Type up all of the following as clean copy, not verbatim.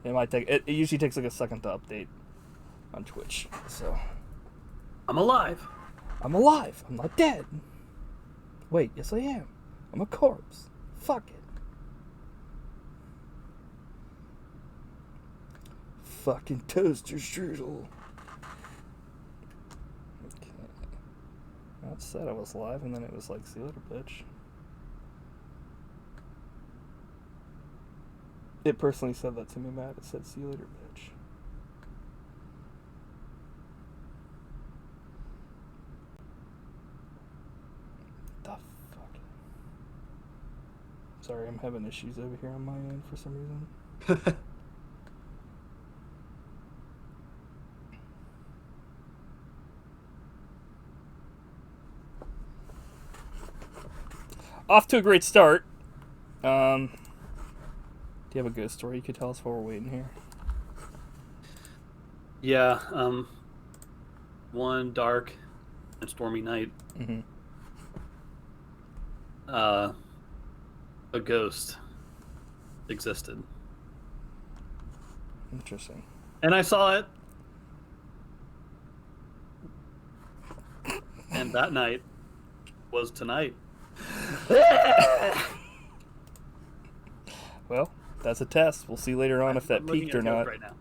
It might take. It usually takes like a second to update on Twitch. So I'm alive. I'm alive. I'm not dead. Wait, yes I am. I'm a corpse. Fuck it. Fucking toaster strudel. Okay. That said I was live, and then it was like, see you later, bitch. It personally said that to me, Matt. It said, see you later, bitch. The fuck? Sorry, I'm having issues over here on my end for some reason. Off to a great start. Do you have a ghost story you could tell us while we're waiting here? Yeah, one dark and stormy night. Mm-hmm. A ghost existed. Interesting. And I saw it. And that night was tonight. Well, that's a test. We'll see later on if that peaked or not. Right now.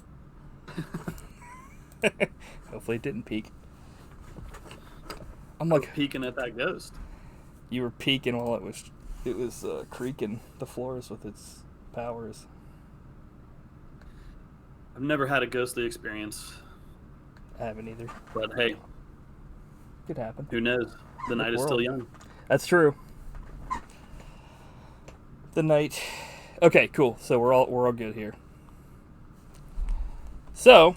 Hopefully it didn't peak. I'm like peeking at that ghost. You were peeking while it was creaking the floors with its powers. I've never had a ghostly experience. I haven't either. But hey, could happen. Who knows? The night is still young. That's true. The night. Okay, cool. So we're all good here. So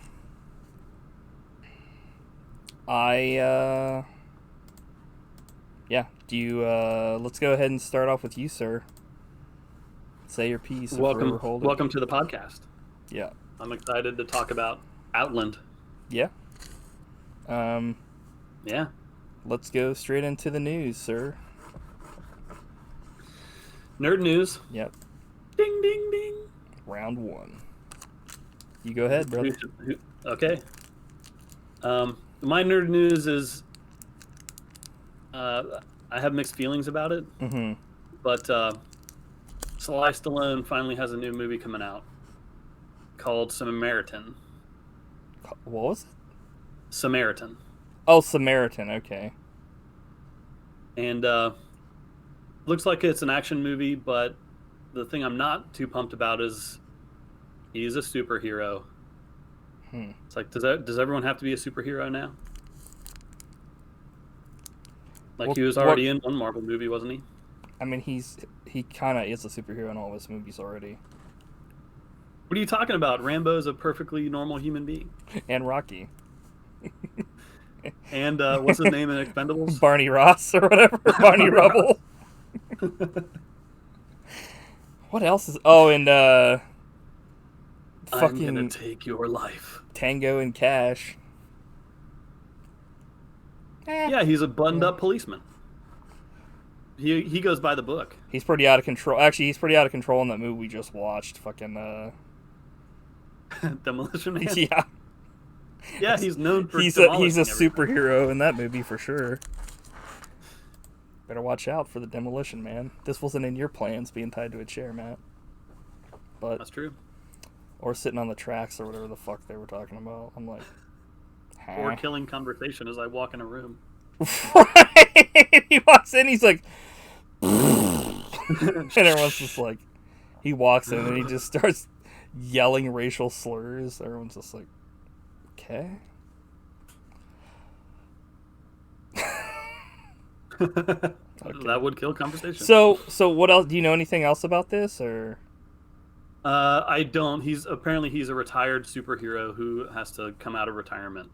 do you let's go ahead and start off with you, sir. Say your piece. Welcome to the podcast. Yeah. I'm excited to talk about Outland. Yeah. Yeah. Let's go straight into the news, sir. Nerd news. Yep. Ding, ding, ding. Round one. You go ahead, brother. Okay. My nerd news is I have mixed feelings about it. Mm-hmm. But Sly Stallone finally has a new movie coming out called Samaritan. What was it? Samaritan. Oh, Samaritan. Okay. And looks like it's an action movie, but the thing I'm not too pumped about is he's a superhero. It's like, does everyone have to be a superhero now? Like, he was already in one Marvel movie, wasn't he? I mean, he kind of is a superhero in all of his movies already. What are you talking about? Rambo's a perfectly normal human being. And Rocky. And what's his name in Expendables? Barney Ross or whatever. Barney Rubble. What else is... Oh, and fucking... I'm gonna take your life. Tango and Cash. Yeah, he's a buttoned-up policeman. He goes by the book. He's pretty out of control. Actually, he's pretty out of control in that movie we just watched. Fucking... Demolition Man? Yeah. Yeah, he's known for he's a superhero in that movie for sure. Better watch out for the Demolition Man. This wasn't in your plans, being tied to a chair, Matt. But that's true. Or sitting on the tracks or whatever the fuck they were talking about. I'm like, or killing conversation as I walk in a room. Right. He walks in, he's like, and everyone's just like, he walks in and he just starts yelling racial slurs. Everyone's just like, okay. Okay. That would kill conversation. So what else? Do you know anything else about this, or? I don't. He's a retired superhero who has to come out of retirement.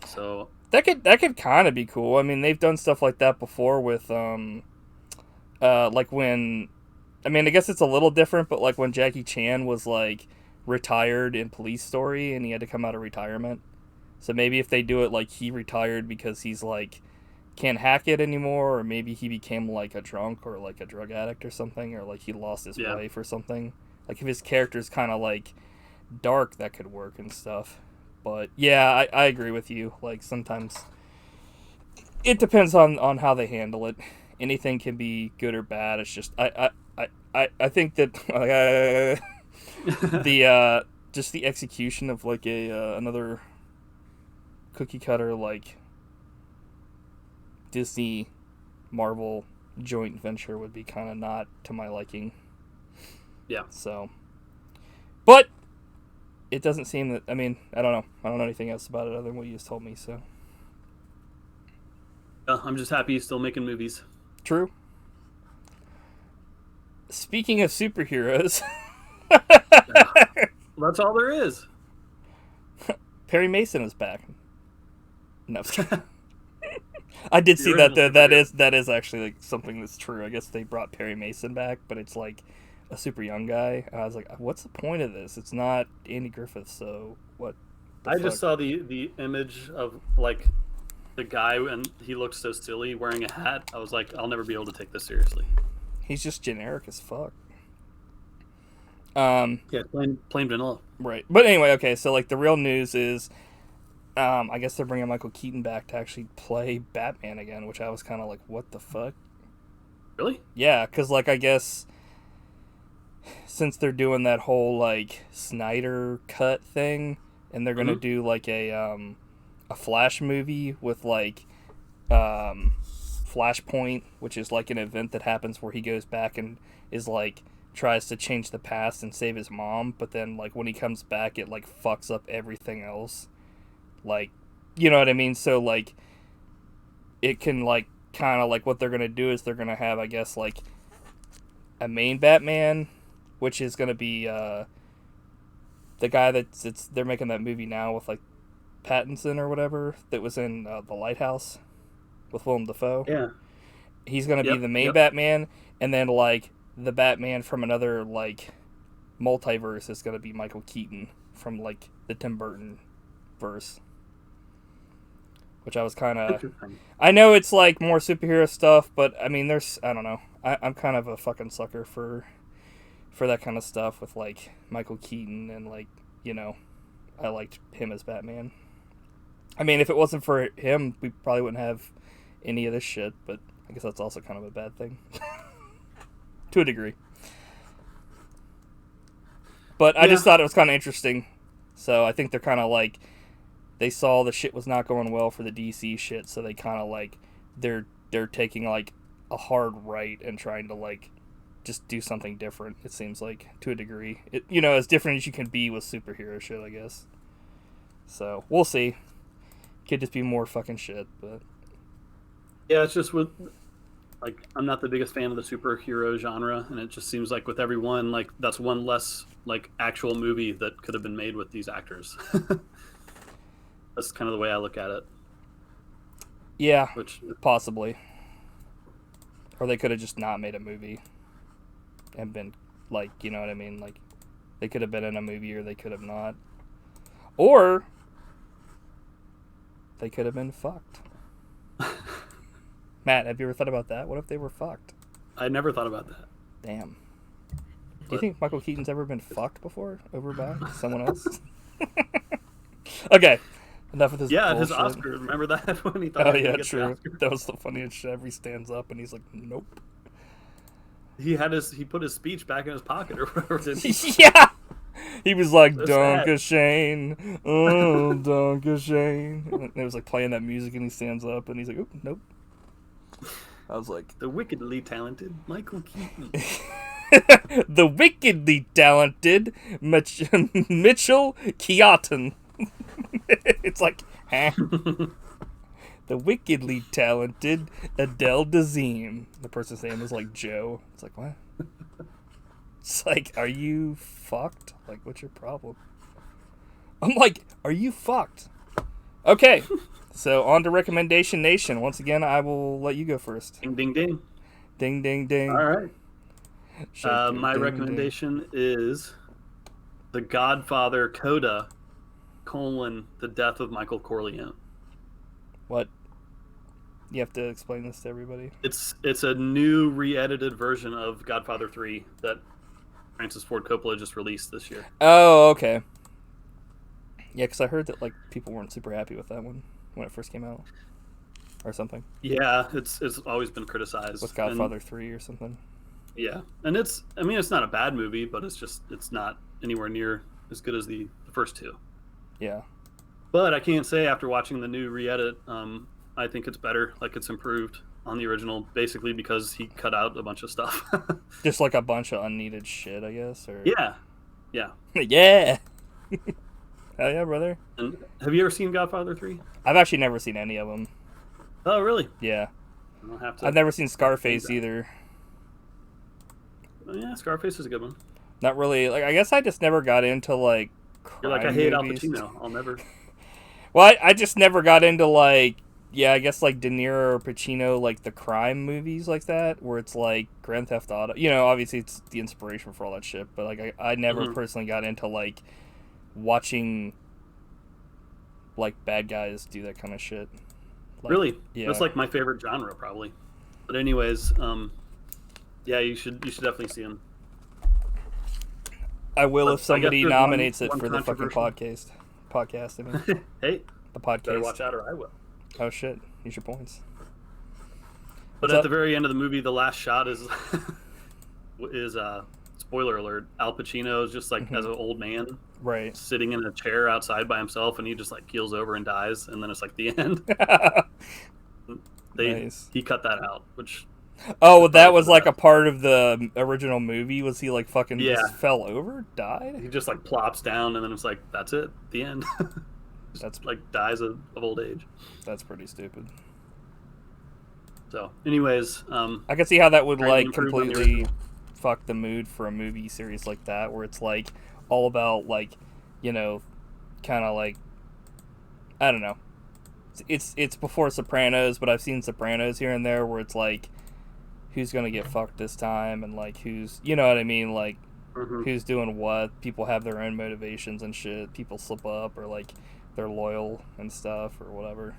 So that could kind of be cool. I mean, they've done stuff like that before with like when, I mean, I guess it's a little different, but like when Jackie Chan was like retired in Police Story and he had to come out of retirement. So maybe if they do it like he retired because he's like can't hack it anymore, or maybe he became like a drunk or like a drug addict or something, or like he lost his wife or something. Like if his character's kind of like dark, that could work and stuff. But yeah, I agree with you. Like sometimes it depends on how they handle it. Anything can be good or bad. It's just I think that the just the execution of like a another cookie cutter like Disney Marvel joint venture would be kind of not to my liking. Yeah. So, but it doesn't seem that. I mean, I don't know. I don't know anything else about it other than what you just told me. So, I'm just happy he's still making movies. true. Speaking of superheroes, That's all there is. Perry Mason is back. No, I'm just kidding. I did The see that original though. superhero. That is actually like something that's true. I guess they brought Perry Mason back, but it's like a super young guy. And I was like, what's the point of this? It's not Andy Griffith, so what? I just saw the image of like the guy, and he looked so silly wearing a hat. I was like, I'll never be able to take this seriously. He's just generic as fuck. Yeah, plain vanilla. Right. But anyway, okay, so like the real news is I guess they're bringing Michael Keaton back to actually play Batman again, which I was kind of like, what the fuck? Really? Yeah, because like I guess since they're doing that whole like Snyder cut thing, and they're gonna do like a Flash movie with like Flashpoint, which is like an event that happens where he goes back and is like tries to change the past and save his mom, but then like when he comes back it like fucks up everything else. Like, you know what I mean? So like it can like kind of like what they're going to do is they're going to have, I guess, like a main Batman, which is going to be the guy they're making that movie now with like Pattinson or whatever that was in The Lighthouse with Willem Dafoe. Yeah. He's going to be the main Batman, and then like the Batman from another like multiverse is going to be Michael Keaton from like the Tim Burton verse. Which I was kind of... I know it's like more superhero stuff, but I mean there's... I don't know. I'm kind of a fucking sucker for that kind of stuff with like Michael Keaton and like, you know, I liked him as Batman. I mean, if it wasn't for him, we probably wouldn't have any of this shit, but I guess that's also kind of a bad thing. To a degree. But I just thought it was kind of interesting. So I think they're kind of like... They saw the shit was not going well for the DC shit, so they kind of like... They're taking like a hard right and trying to like just do something different, it seems like, to a degree. It, you know, as different as you can be with superhero shit, I guess. So, we'll see. Could just be more fucking shit, but... Yeah, it's just with... Like, I'm not the biggest fan of the superhero genre, and it just seems like with every one, like, that's one less, like, actual movie that could have been made with these actors. That's kind of the way I look at it. Yeah, possibly. Or they could have just not made a movie and been, like, you know what I mean? Like, they could have been in a movie or they could have not. Or they could have been fucked. Matt, have you ever thought about that? What if they were fucked? I never thought about that. Damn. Do you think Michael Keaton's ever been fucked before? Over by someone else? Okay. Enough of this bullshit. His Oscar. Remember that when he thought Oh, he was yeah, gonna get the true. Oscar? That was the funniest shit ever. He stands up and he's like, nope. He put his speech back in his pocket or whatever, didn't he? Yeah! He was like, So Donka Shane. Oh, Donka Shane. And it was like playing that music and he stands up and he's like, oop, nope. I was like... The wickedly talented Michael Keaton. The wickedly talented Mitchell Keaton. It's like, huh? The wickedly talented Adele Dazeem. The person's name is like Joe. It's like, what? It's like, are you fucked? Like, what's your problem? I'm like, are you fucked? Okay, so on to Recommendation Nation. Once again, I will let you go first. Ding, ding, ding. Ding, ding, ding. All right. My ding, recommendation is The Godfather Coda, The Death of Michael Corleone. What? You have to explain this to everybody. It's a new re-edited version of Godfather 3 that Francis Ford Coppola just released this year. Oh, okay. Yeah, because I heard that like people weren't super happy with that one when it first came out, or something. Yeah, it's always been criticized. With Godfather 3 or something. Yeah, and it's not a bad movie, but it's not anywhere near as good as the first two. Yeah. But I can't say after watching the new re-edit, I think it's better. Like it's improved on the original, basically because he cut out a bunch of stuff. Just like a bunch of unneeded shit, I guess. Or Yeah. yeah. Hell yeah, brother. And have you ever seen Godfather 3? I've actually never seen any of them. Oh, really? Yeah. I'll have to. I've never seen Scarface either. Oh, yeah, Scarface is a good one. Not really. Like, I guess I just never got into like You're like, I hate movies. Al Pacino. I'll never. Well, I just never got into like, yeah, I guess like De Niro or Pacino, like the crime movies like that, where it's like Grand Theft Auto. You know, obviously it's the inspiration for all that shit, but like I never personally got into like watching like bad guys do that kind of shit. Like, Really? Yeah. That's like my favorite genre, probably. But anyways, yeah, you should definitely see him. I will if somebody nominates one it for the fucking podcast. I mean, Hey, the podcast. better watch out, or I will. Oh shit! Use your points. But at the very end of the movie, the last shot is spoiler alert. Al Pacino is just like as an old man, right, sitting in a chair outside by himself, and he just like keels over and dies, and then it's like the end. Nice. He cut that out, which. Oh, well, that was like a part of the original movie. Was he like fucking just fell over, died? He just like plops down, and then it's like that's it, the end. That's like dies of old age. That's pretty stupid. So, anyways, I can see how that would like completely fuck the mood for a movie series like that, where it's like all about like, you know, kind of like, I don't know. It's before Sopranos, but I've seen Sopranos here and there where it's like, who's gonna get fucked this time, and like who's, you know what I mean, like who's doing what. People have their own motivations and shit. People slip up, or like they're loyal and stuff, or whatever.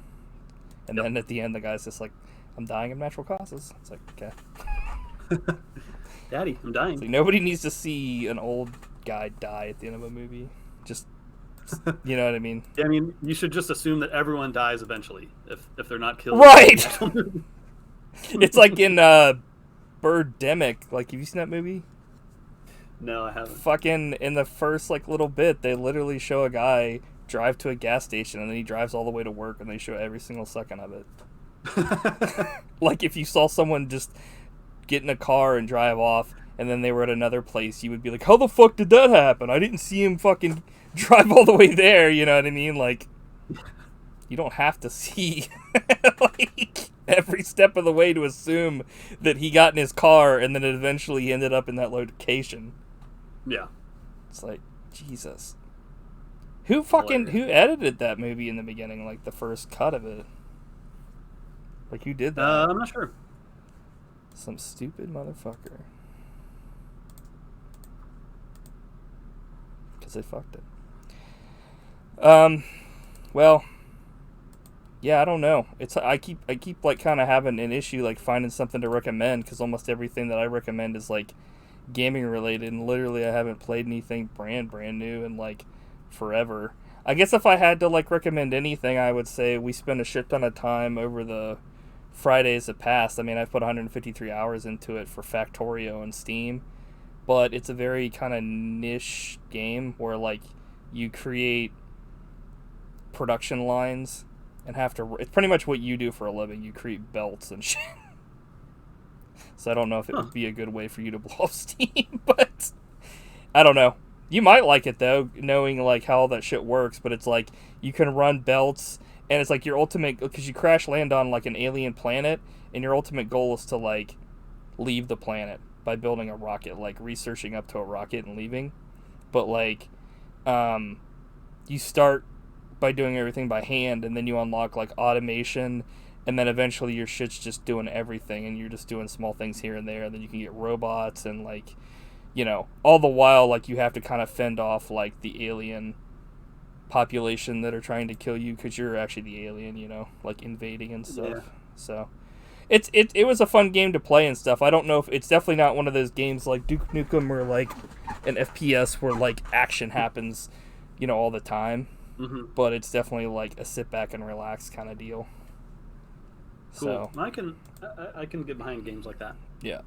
And then at the end, the guy's just like, I'm dying of natural causes. It's like, okay. Daddy, I'm dying. Like, nobody needs to see an old guy die at the end of a movie. Just, you know what I mean? Yeah, I mean, you should just assume that everyone dies eventually if they're not killed. Right! It's like in Birdemic. Like, have you seen that movie? No, I haven't. Fucking in the first like little bit, they literally show a guy drive to a gas station, and then he drives all the way to work, and they show every single second of it. Like, if you saw someone just get in a car and drive off, and then they were at another place, you would be like, how the fuck did that happen? I didn't see him fucking drive all the way there, you know what I mean? Like, you don't have to see like every step of the way to assume that he got in his car and then it eventually ended up in that location. Yeah. It's like, Jesus. Who edited that movie in the beginning, like the first cut of it? Like, who did that? I'm not sure. Some stupid motherfucker. Because they fucked it. Well, yeah, I don't know. I keep like kind of having an issue like finding something to recommend, because almost everything that I recommend is like gaming related, and literally I haven't played anything brand new in like forever. I guess if I had to like recommend anything, I would say we spent a shit ton of time over the Fridays that passed. I mean, I've put 153 hours into it for Factorio and Steam, but it's a very kind of niche game where like you create production lines and have to. It's pretty much what you do for a living. You create belts and shit. So I don't know if it would be a good way for you to blow up Steam, but I don't know. You might like it though, knowing like how all that shit works. But it's like you can run belts, and it's like your ultimate, because you crash land on like an alien planet, and your ultimate goal is to like leave the planet by building a rocket, like researching up to a rocket and leaving. But like, you start by doing everything by hand, and then you unlock like automation, and then eventually your shit's just doing everything, and you're just doing small things here and there, and then you can get robots, and like, you know, all the while like you have to kind of fend off like the alien population that are trying to kill you, because you're actually the alien, you know, like invading and stuff. Yeah. So it was a fun game to play and stuff. I don't know if it's definitely not one of those games like Duke Nukem or like an FPS where like action happens, you know, all the time. Mm-hmm. but it's definitely like a sit back and relax kind of deal. Cool. So I can get behind games like that. yeah.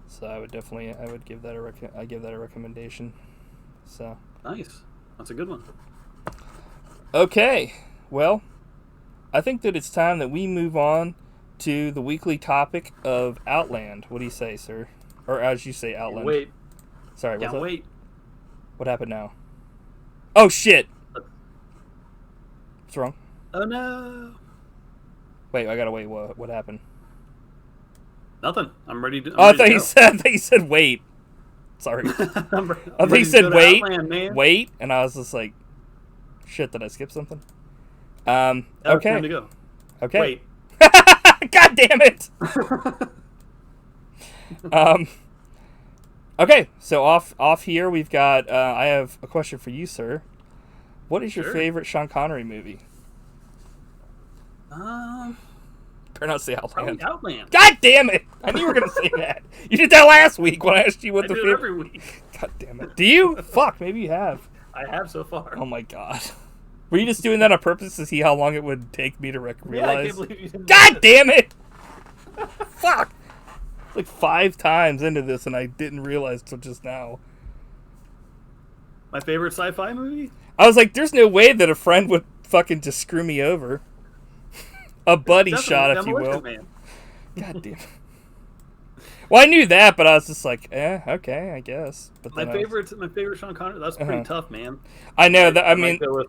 So I would give that I give that a recommendation. So Nice. That's a good one. okay, well, I think that it's time that we move on to the weekly topic of Outland. What do you say, sir? Or as you say, Outland. Wait. Sorry, what's Can't up? wait. What happened now? Oh shit! What's wrong? Oh no. Wait, I gotta wait. What happened? Nothing. I'm ready to. I thought you said wait. Sorry. I thought you said wait. Outland, wait, and I was just like, shit. Did I skip something? Okay. Time to go. Okay. Wait. God damn it. Okay, so off here we've got. I have a question for you, sir. What is your favorite Sean Connery movie? Better not say Outland. Outland. God damn it! I knew you were gonna say that. You did that last week when I asked you what the favorite. Every week. God damn it! Do you? Fuck. Maybe you have. I have so far. Oh my god. Were you just doing that on purpose to see how long it would take me to realize? Yeah, I can't believe you didn't. God damn it! Fuck. It's like 5 times into this and I didn't realize till just now. My favorite sci-fi movie? I was like, there's no way that a friend would fucking just screw me over. A buddy shot, if you will. Man. God damn it. Well, I knew that, but I was just like, okay, I guess. But my favorite Sean Connery. That's pretty tough, man. I know that. I mean, might go with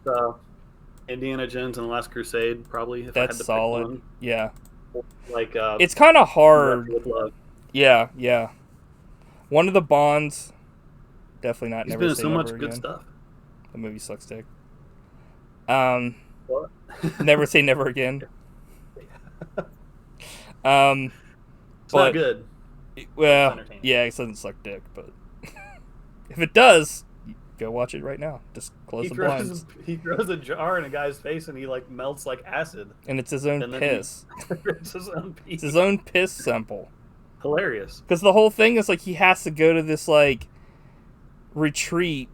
Indiana Jones and the Last Crusade, probably. If that's I had to solid. Pick one. Yeah. Like it's kind of hard. With Love. Yeah. One of the Bonds. Definitely not. He's Never been in Say so Never much Again. Good stuff. The movie sucks dick. What? Never Say Never Again. It's not good. Well, yeah, it doesn't suck dick, but if it does, go watch it right now. Just close the blinds. He throws a jar in a guy's face and he like melts like acid. And it's his own piss. It's his own piece. It's his own piss sample. Hilarious. Because the whole thing is like he has to go to this like retreat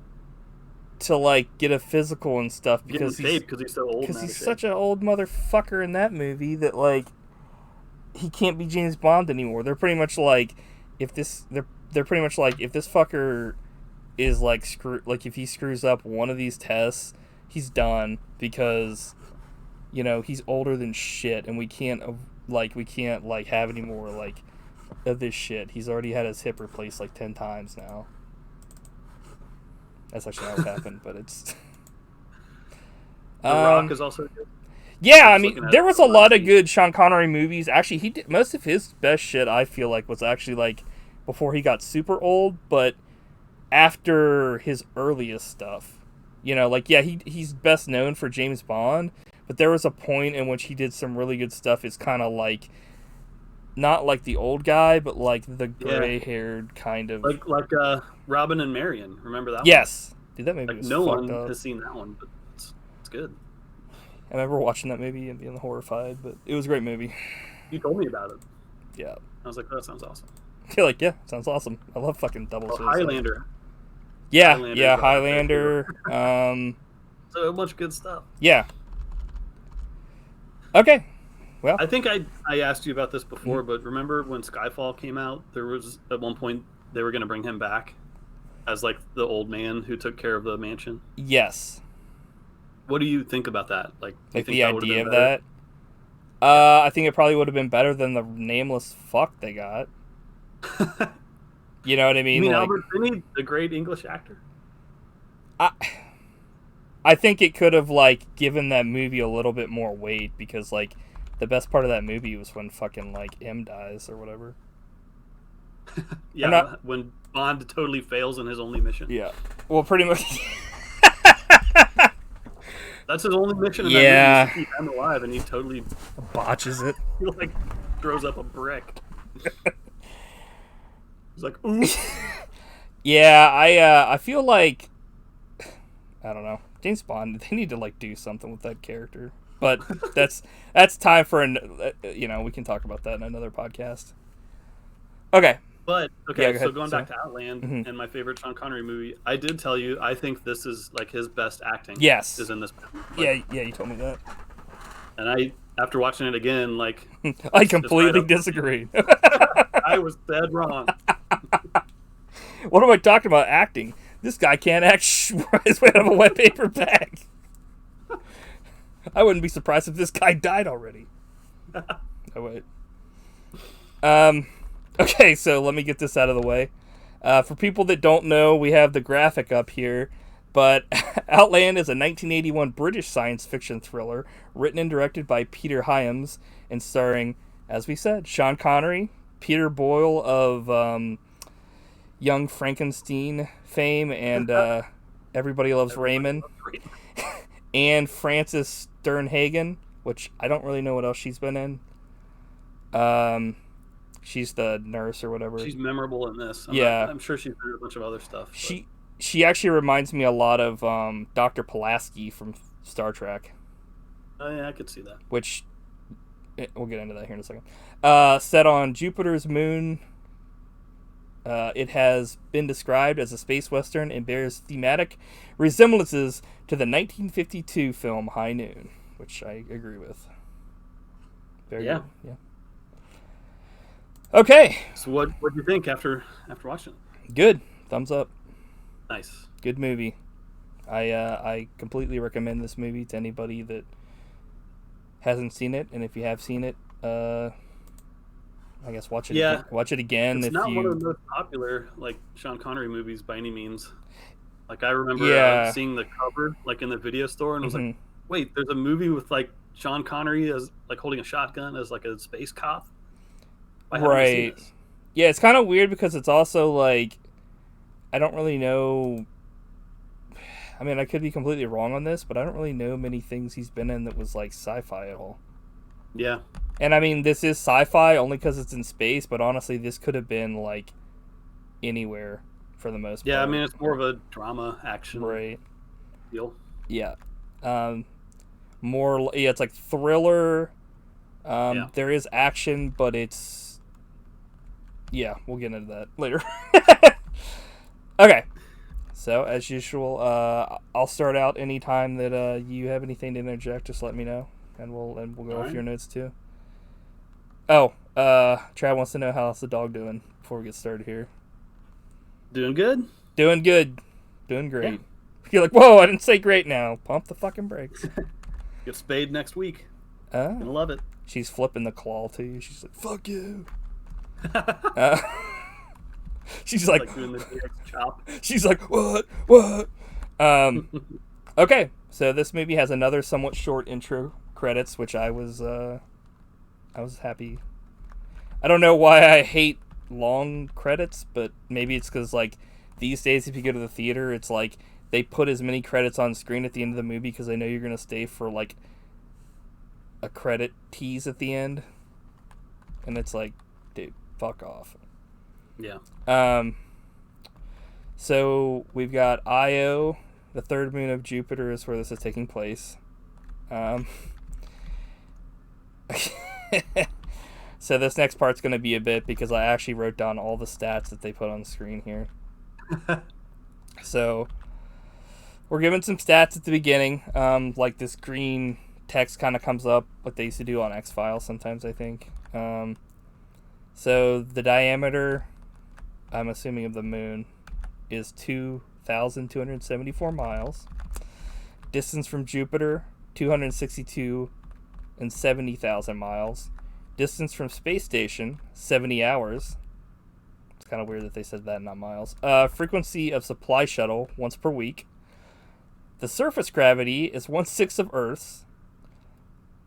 to like get a physical and stuff because he's so old. Because he's such an old motherfucker in that movie that like he can't be James Bond anymore. They're pretty much like if this fucker is like if he screws up one of these tests, he's done because he's older than shit and we can't have any more like of this shit. He's already had his hip replaced like 10 times now. That's actually not what happened, but it's The Rock is also good. Yeah, I mean, there was a lot of good Sean Connery movies. Actually, he did most of his best shit. I feel like was actually like before he got super old, but after his earliest stuff. He's best known for James Bond, but there was a point in which he did some really good stuff. It's kind of like not like the old guy, but like the gray-haired kind of like Robin and Marion. Remember that? Yes, dude, that movie was no fucked one up. has seen that one, but it's good. I remember watching that movie and being horrified, but it was a great movie. You told me about it. Yeah. I was like, that sounds awesome. You're like, yeah, sounds awesome. I love fucking double suicide. Highlander. Yeah, Highlander. So a bunch of good stuff. Yeah. Okay. Well, I think I asked you about this before, but remember when Skyfall came out, there was at one point they were going to bring him back as like the old man who took care of the mansion? Yes. What do you think about that? Like the idea of that? I think it probably would have been better than the nameless fuck they got. You know what I mean? You mean Albert Finney, the great English actor? I think it could have like given that movie a little bit more weight because like the best part of that movie was when fucking like M dies or whatever. Yeah, when Bond totally fails in his only mission. Yeah. Well, pretty much. That's his only mission in that movie, is to keep him alive, and he totally botches it. He like throws up a brick. He's like, ooh. Yeah, I feel like I don't know. James Bond, they need to like do something with that character. But that's time for we can talk about that in another podcast. Okay. But Yeah, okay, go so ahead. going Sorry. back to Outland Hmm. and my favorite Sean Connery movie, I did tell you I think this is like his best acting is Yes. in this movie. Like, Yeah, yeah, you told me that. and I after watching it again, like I it's right completely up for me. disagree. I was dead wrong. What am I talking about? Acting. This guy can't act his way out of a wet paper bag. I wouldn't be surprised if this guy died already. Oh wait. Okay, so let me get this out of the way. For people that don't know, we have the graphic up here. But Outland is a 1981 British science fiction thriller written and directed by Peter Hyams and starring, as we said, Sean Connery, Peter Boyle of Young Frankenstein fame, and Everybody Loves Raymond, and Frances Sternhagen, which I don't really know what else she's been in. She's the nurse or whatever. She's memorable in this. I'm sure she's done a bunch of other stuff. But. She actually reminds me a lot of Dr. Pulaski from Star Trek. Oh yeah, I could see that. Which we'll get into that here in a second. Set on Jupiter's moon. It has been described as a space western and bears thematic resemblances to the 1952 film High Noon, which I agree with. Very good. Yeah. Okay. So what do you think after watching it? Good. Thumbs up. Nice. Good movie. I completely recommend this movie to anybody that hasn't seen it, and if you have seen it, I guess watch it. Yeah. Watch it again. It's if not you... one of the most popular like Sean Connery movies by any means. Like I remember seeing the cover like in the video store and was like, wait, there's a movie with like Sean Connery as like holding a shotgun as like a space cop. Right. Yeah, it's kind of weird because it's also like I don't really know. I mean, I could be completely wrong on this, but I don't really know many things he's been in that was like sci-fi at all. Yeah. And I mean, this is sci-fi only because it's in space, but honestly, this could have been like anywhere for the most part. Yeah, I mean, it's more of a drama action deal. Yeah. It's like thriller. There is action, but it's... Yeah, we'll get into that later. Okay. So, as usual, I'll start out anytime that you have anything to interject. Just let me know, and we'll go off your notes too. Oh, Trav wants to know how's the dog doing before we get started here. Doing good? Doing good. Doing great. Yeah. You're like, whoa, I didn't say great now. Pump the fucking brakes. Get spayed next week. Gonna love it. She's flipping the claw too. She's like, fuck you. She's like doing the DX chop. She's like, what? Okay, so this movie has another somewhat short intro credits, which I was happy. I don't know why I hate long credits, but maybe it's because like these days, if you go to the theater, it's like they put as many credits on screen at the end of the movie because they know you're gonna stay for like a credit tease at the end, and it's like, dude, fuck off. Yeah. So we've got Io, the third moon of Jupiter is where this is taking place. So this next part's going to be a bit because I actually wrote down all the stats that they put on the screen here. So we're given some stats at the beginning. Like this green text kind of comes up, what they used to do on X-Files sometimes, I think. So the diameter, I'm assuming, of the moon is 2,274 miles. Distance from Jupiter, 262 and 70,000 miles. Distance from space station, 70 hours. It's kind of weird that they said that, not miles. Frequency of supply shuttle, once per week. The surface gravity is 1/6 of Earth's.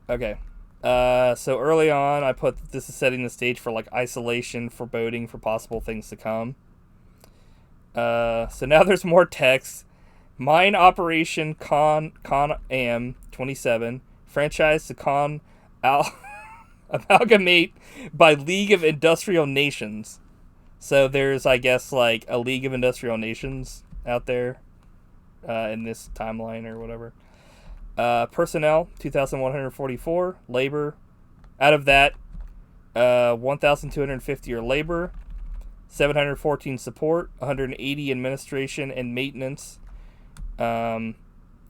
Okay. So early on, I put that this is setting the stage for like isolation, foreboding for possible things to come. So now there's more text. Mine Operation Con Am 27, franchise to amalgamate by League of Industrial Nations. So there's, I guess, like a League of Industrial Nations out there in this timeline or whatever. Personnel, 2,144. Labor, out of that, 1,250 are labor. 714 support, 180 administration and maintenance.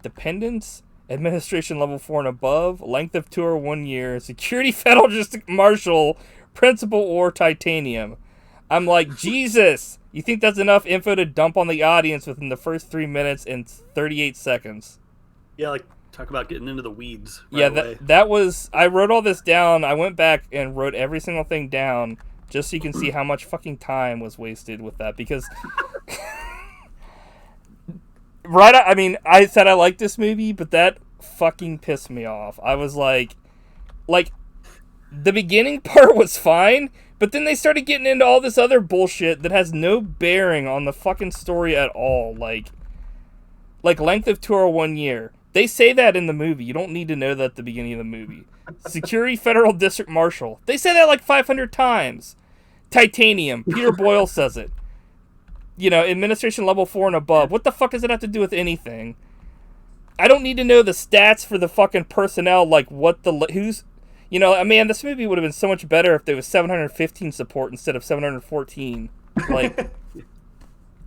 Dependents, administration level 4 and above, length of tour 1 year, security federal district marshal, principal or titanium. I'm like, Jesus, you think that's enough info to dump on the audience within the first 3 minutes and 38 seconds? Yeah, like, talk about getting into the weeds. That was, I wrote all this down. I went back and wrote every single thing down just so you can see how much fucking time was wasted with that, because I said I liked this movie, but that fucking pissed me off. I was like, the beginning part was fine, but then they started getting into all this other bullshit that has no bearing on the fucking story at all. Like length of tour 1 year. They say that in the movie. You don't need to know that at the beginning of the movie. Security Federal District Marshal. They say that like 500 times. Titanium. Peter Boyle says it. Administration level 4 and above. What the fuck does it have to do with anything? I don't need to know the stats for the fucking personnel, like this movie would have been so much better if there was 715 support instead of 714. Like,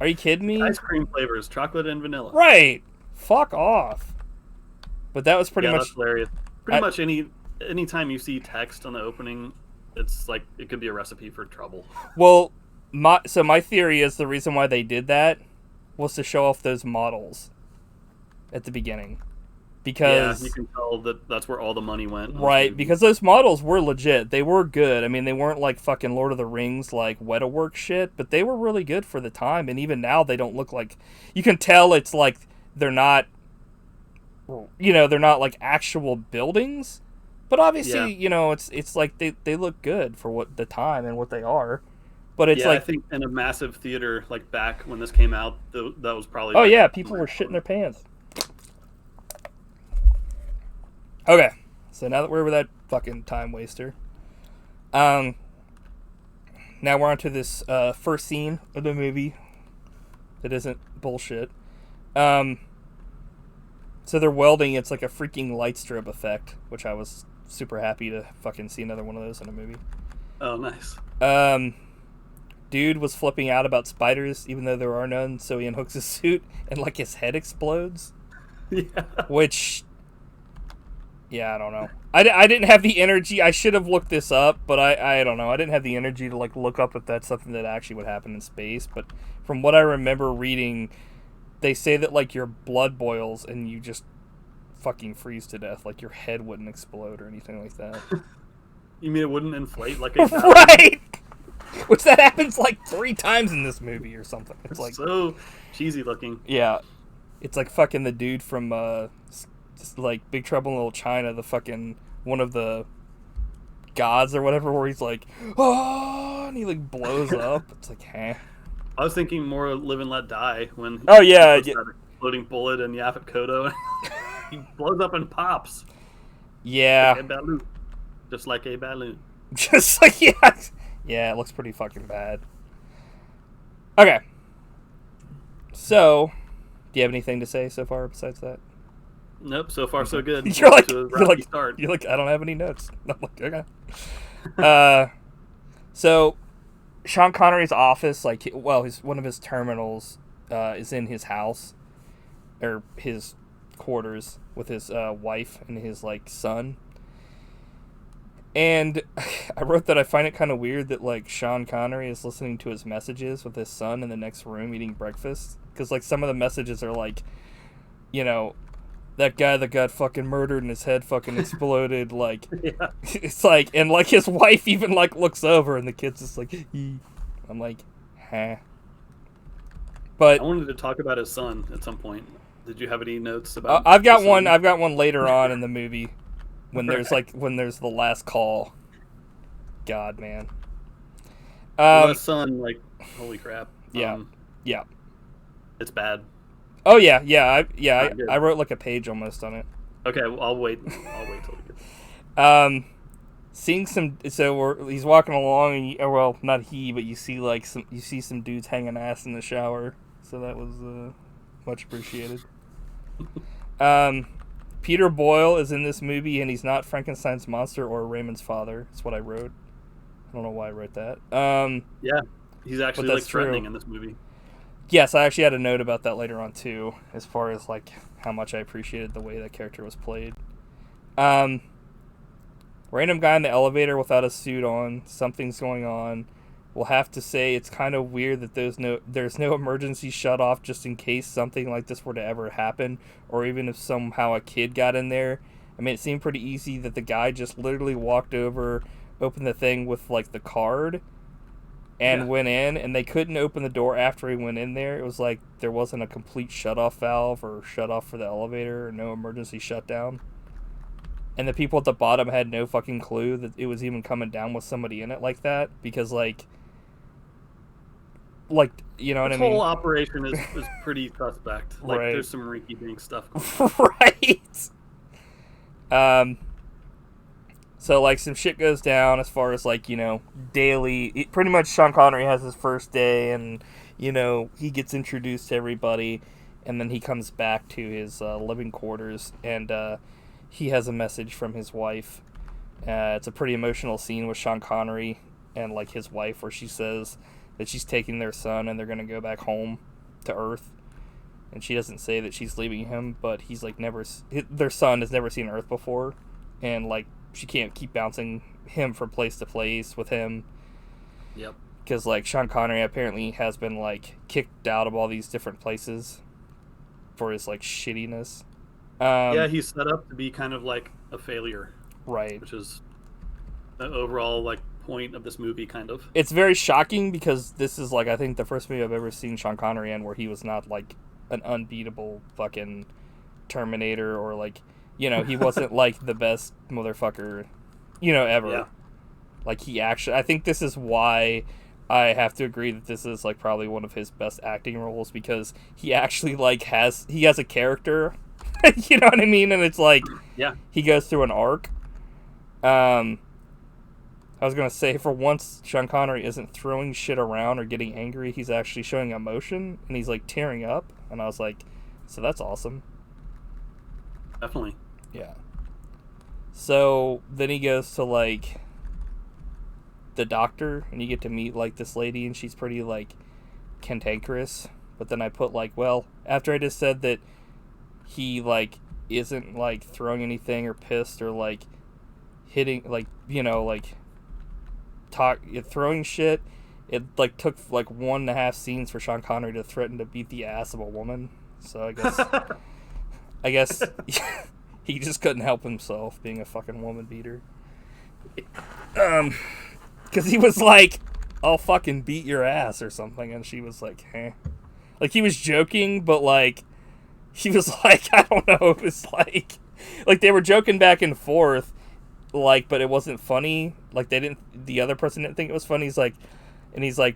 are you kidding me? Ice cream flavors, chocolate and vanilla. Right. Fuck off. But that was pretty much... That's hilarious. Pretty much any time you see text on the opening, it's like, it could be a recipe for trouble. Well, my theory is the reason why they did that was to show off those models at the beginning. Because you can tell that that's where all the money went. Right, because those models were legit. They were good. I mean, they weren't like fucking Lord of the Rings, like Weta-work shit, but they were really good for the time, and even now they don't look like... You can tell it's like they're not... they're not like actual buildings, but obviously, it's like they look good for what the time and what they are. But it's like... I think in a massive theater, like back when this came out, that was probably... Oh, yeah, people were shitting their pants. Okay, so now that we're with that fucking time waster, now we're on to this first scene of the movie that isn't bullshit. So they're welding. It's like a freaking light strip effect, which I was super happy to fucking see another one of those in a movie. Oh, nice. Dude was flipping out about spiders, even though there are none, so he unhooks his suit and like his head explodes. Yeah. Which... Yeah, I don't know. I didn't have the energy. I should have looked this up, but I don't know. I didn't have the energy to like look up if that's something that actually would happen in space. But from what I remember reading, they say that like your blood boils and you just fucking freeze to death. Like your head wouldn't explode or anything like that. You mean it wouldn't inflate like a right? Which that happens like 3 times in this movie or something. It's like so cheesy looking. Yeah, it's like fucking the dude from like Big Trouble in Little China, the fucking one of the gods or whatever, where he's like, oh, and he like blows up. It's like, huh. I was thinking more Live and Let Die when he that exploding bullet and Yaphet Kotto. He blows up and pops. Yeah. Like a balloon. Just like a balloon. Just like, yeah, it looks pretty fucking bad. Okay. So, do you have anything to say so far besides that? Nope, so far so good. You're like, I don't have any notes. I'm like, okay. So Sean Connery's office, one of his terminals, is in his house, or his quarters, with his wife and his like son. And I wrote that I find it kind of weird that like Sean Connery is listening to his messages with his son in the next room eating breakfast, because like some of the messages are like, that guy that got fucking murdered and his head fucking exploded, like, yeah. It's like, and like his wife even like looks over and the kid's just like, ee. I'm like, huh. But I wanted to talk about his son at some point. Did you have any notes about? I've got one later on in the movie when there's the last call. God, man. The son, like, holy crap. Yeah. Yeah. It's bad. Oh yeah. I wrote like a page almost on it. Okay, well, I'll wait till we get. Seeing some, he's walking along, and not he, but you see some dudes hanging ass in the shower. So that was much appreciated. Peter Boyle is in this movie, and he's not Frankenstein's monster or Raymond's father. That's what I wrote. I don't know why I wrote that. Yeah. He's actually like threatening in this movie. Yes, I actually had a note about that later on too, as far as like how much I appreciated the way that character was played. Random guy in the elevator without a suit on, something's going on. We'll have to say it's kind of weird that there's no emergency shut off just in case something like this were to ever happen, or even if somehow a kid got in there. I mean, it seemed pretty easy that the guy just literally walked over, opened the thing with like the card, and went in, and they couldn't open the door after he went in there. It was like there wasn't a complete shut-off valve or shut-off for the elevator, or no emergency shutdown. And the people at the bottom had no fucking clue that it was even coming down with somebody in it like that, because like you know what I mean? This whole operation is pretty suspect. Like, right. There's some rinky-dink stuff going on. Right. So, like, some shit goes down as far as, like, you know, daily... Pretty much Sean Connery has his first day, and, you know, he gets introduced to everybody, and then he comes back to his living quarters, and he has a message from his wife. It's a pretty emotional scene with Sean Connery and, like, his wife, where she says that she's taking their son, and they're going to go back home to Earth. And she doesn't say that she's leaving him, but he's, like, their son has never seen Earth before, and, like, she can't keep bouncing him from place to place with him. Yep. Because, like, Sean Connery apparently has been, like, kicked out of all these different places for his, like, shittiness. Yeah, he's set up to be kind of like a failure. Right. Which is the overall, like, point of this movie, kind of. It's very shocking because this is, like, I think the first movie I've ever seen Sean Connery in where he was not, like, an unbeatable fucking Terminator or, like... You know, he wasn't, like, the best motherfucker, you know, ever. Yeah. Like, he actually... I think this is why I have to agree that this is, like, probably one of his best acting roles, because he actually, like, has a character, you know what I mean? And it's, like, yeah, he goes through an arc. I was going to say, for once, Sean Connery isn't throwing shit around or getting angry. He's actually showing emotion, and he's, like, tearing up. And I was like, so that's awesome. Definitely. Yeah. So then he goes to, like, the doctor, and you get to meet, like, this lady, and she's pretty, like, cantankerous. But then I put, like, well, after I just said that he, like, isn't, like, throwing anything or pissed or, like, hitting, like, you know, like, throwing shit, it, like, took, like, 1.5 scenes for Sean Connery to threaten to beat the ass of a woman. So I guess he just couldn't help himself being a fucking woman beater. Because he was like, I'll fucking beat your ass or something. And she was like, eh. Like, he was joking, but, like, he was like, I don't know. It was like they were joking back and forth, like, but it wasn't funny. Like, the other person didn't think it was funny. He's like,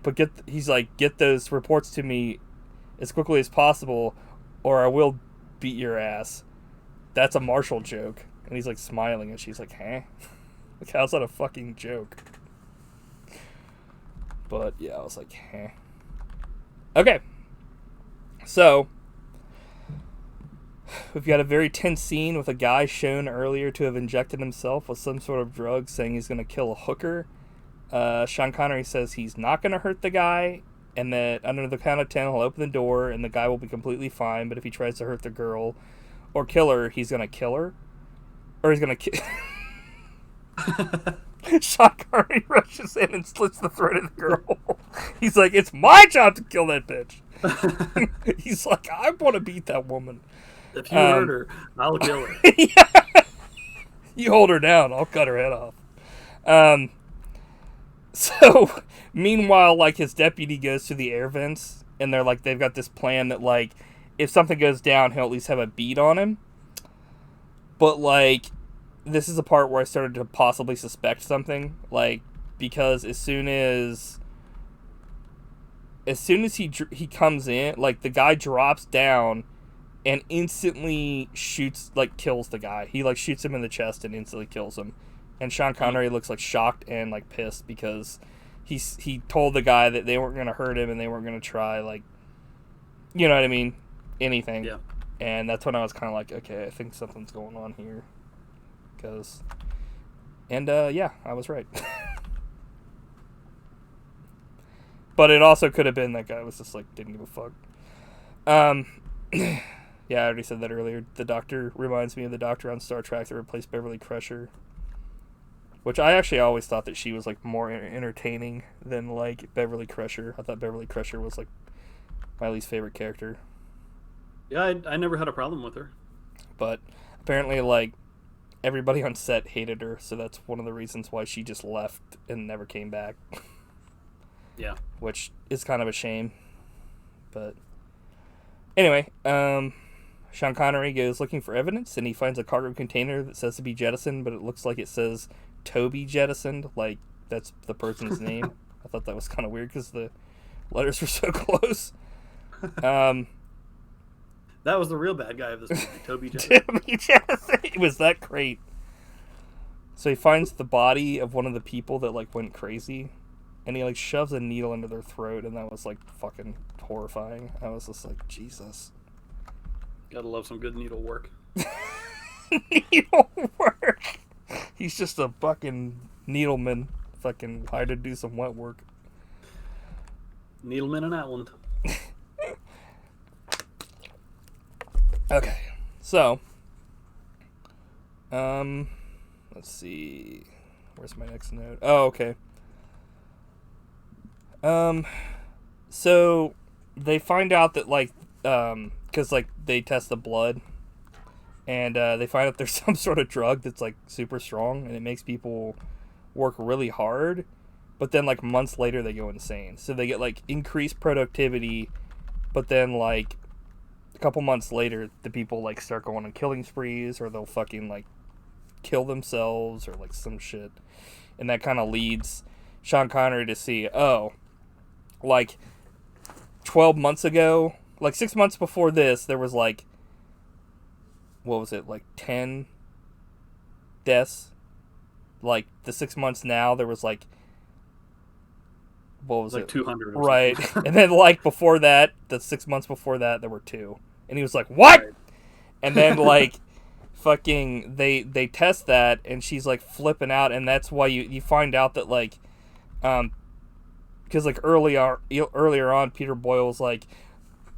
but get those reports to me as quickly as possible, or I will beat your ass. That's a Marshall joke. And he's like smiling, and she's like, huh? Like, how's that a fucking joke? But yeah, I was like, huh. Okay. So we've got a very tense scene with a guy shown earlier to have injected himself with some sort of drug, saying he's going to kill a hooker. Sean Connery says he's not going to hurt the guy, and that under the count of 10, he'll open the door, and the guy will be completely fine. But if he tries to hurt the girl or kill her, he's going to kill her. Or he's going to kill... Sean Connery rushes in and slits the throat of the girl. He's like, it's my job to kill that bitch. He's like, I want to beat that woman. If you hurt her, I'll kill her. Yeah. You hold her down, I'll cut her head off. So, meanwhile, like, his deputy goes to the air vents, and they're like, they've got this plan that, like, if something goes down, he'll at least have a bead on him. But, like, this is a part where I started to possibly suspect something, like, because as soon as he comes in, like, the guy drops down and instantly shoots, like, kills the guy. He, like, shoots him in the chest and instantly kills him. And Sean Connery looks, like, shocked and, like, pissed because he told the guy that they weren't going to hurt him and they weren't going to try, like, you know what I mean? Anything. Yeah. And that's when I was kind of like, okay, I think something's going on here. Yeah, I was right. But it also could have been that guy was just like didn't give a fuck. Yeah, I already said that earlier. The Doctor reminds me of the Doctor on Star Trek that replaced Beverly Crusher. Which I actually always thought that she was like more entertaining than like Beverly Crusher. I thought Beverly Crusher was like my least favorite character. Yeah, I never had a problem with her. But apparently like everybody on set hated her, so that's one of the reasons why she just left and never came back. Yeah. Which is kind of a shame. But anyway, Sean Connery goes looking for evidence, and he finds a cargo container that says to be jettisoned, but it looks like it says Toby jettisoned, like that's the person's name. I thought that was kind of weird because the letters were so close. That was the real bad guy of this movie, Toby Jettison. Toby Jettison. It was that great. So he finds the body of one of the people that like went crazy, and he like shoves a needle into their throat, and that was like fucking horrifying. I was just like, Jesus. Gotta love some good needle work. Needle work. He's just a fucking needleman. Fucking hired to do some wet work. Needleman in Outland. Okay, so, let's see. Where's my next note? Oh, okay. So they find out that like, because like they test the blood, and they find out there's some sort of drug that's like super strong, and it makes people work really hard, but then like months later they go insane. So they get like increased productivity, but then like a couple months later the people like start going on killing sprees, or they'll fucking like kill themselves or like some shit, and that kind of leads Sean Connery to see, oh, like 12 months ago, like 6 months before this, there was like, what was it, like 10 deaths. Like the 6 months now, there was like, what was like it, 200 or right? something. And then like before that, the 6 months before that, there were 2, and he was like, what? Right. And then like fucking they test that, and she's like flipping out, and that's why you find out that like because like earlier on Peter Boyle was like,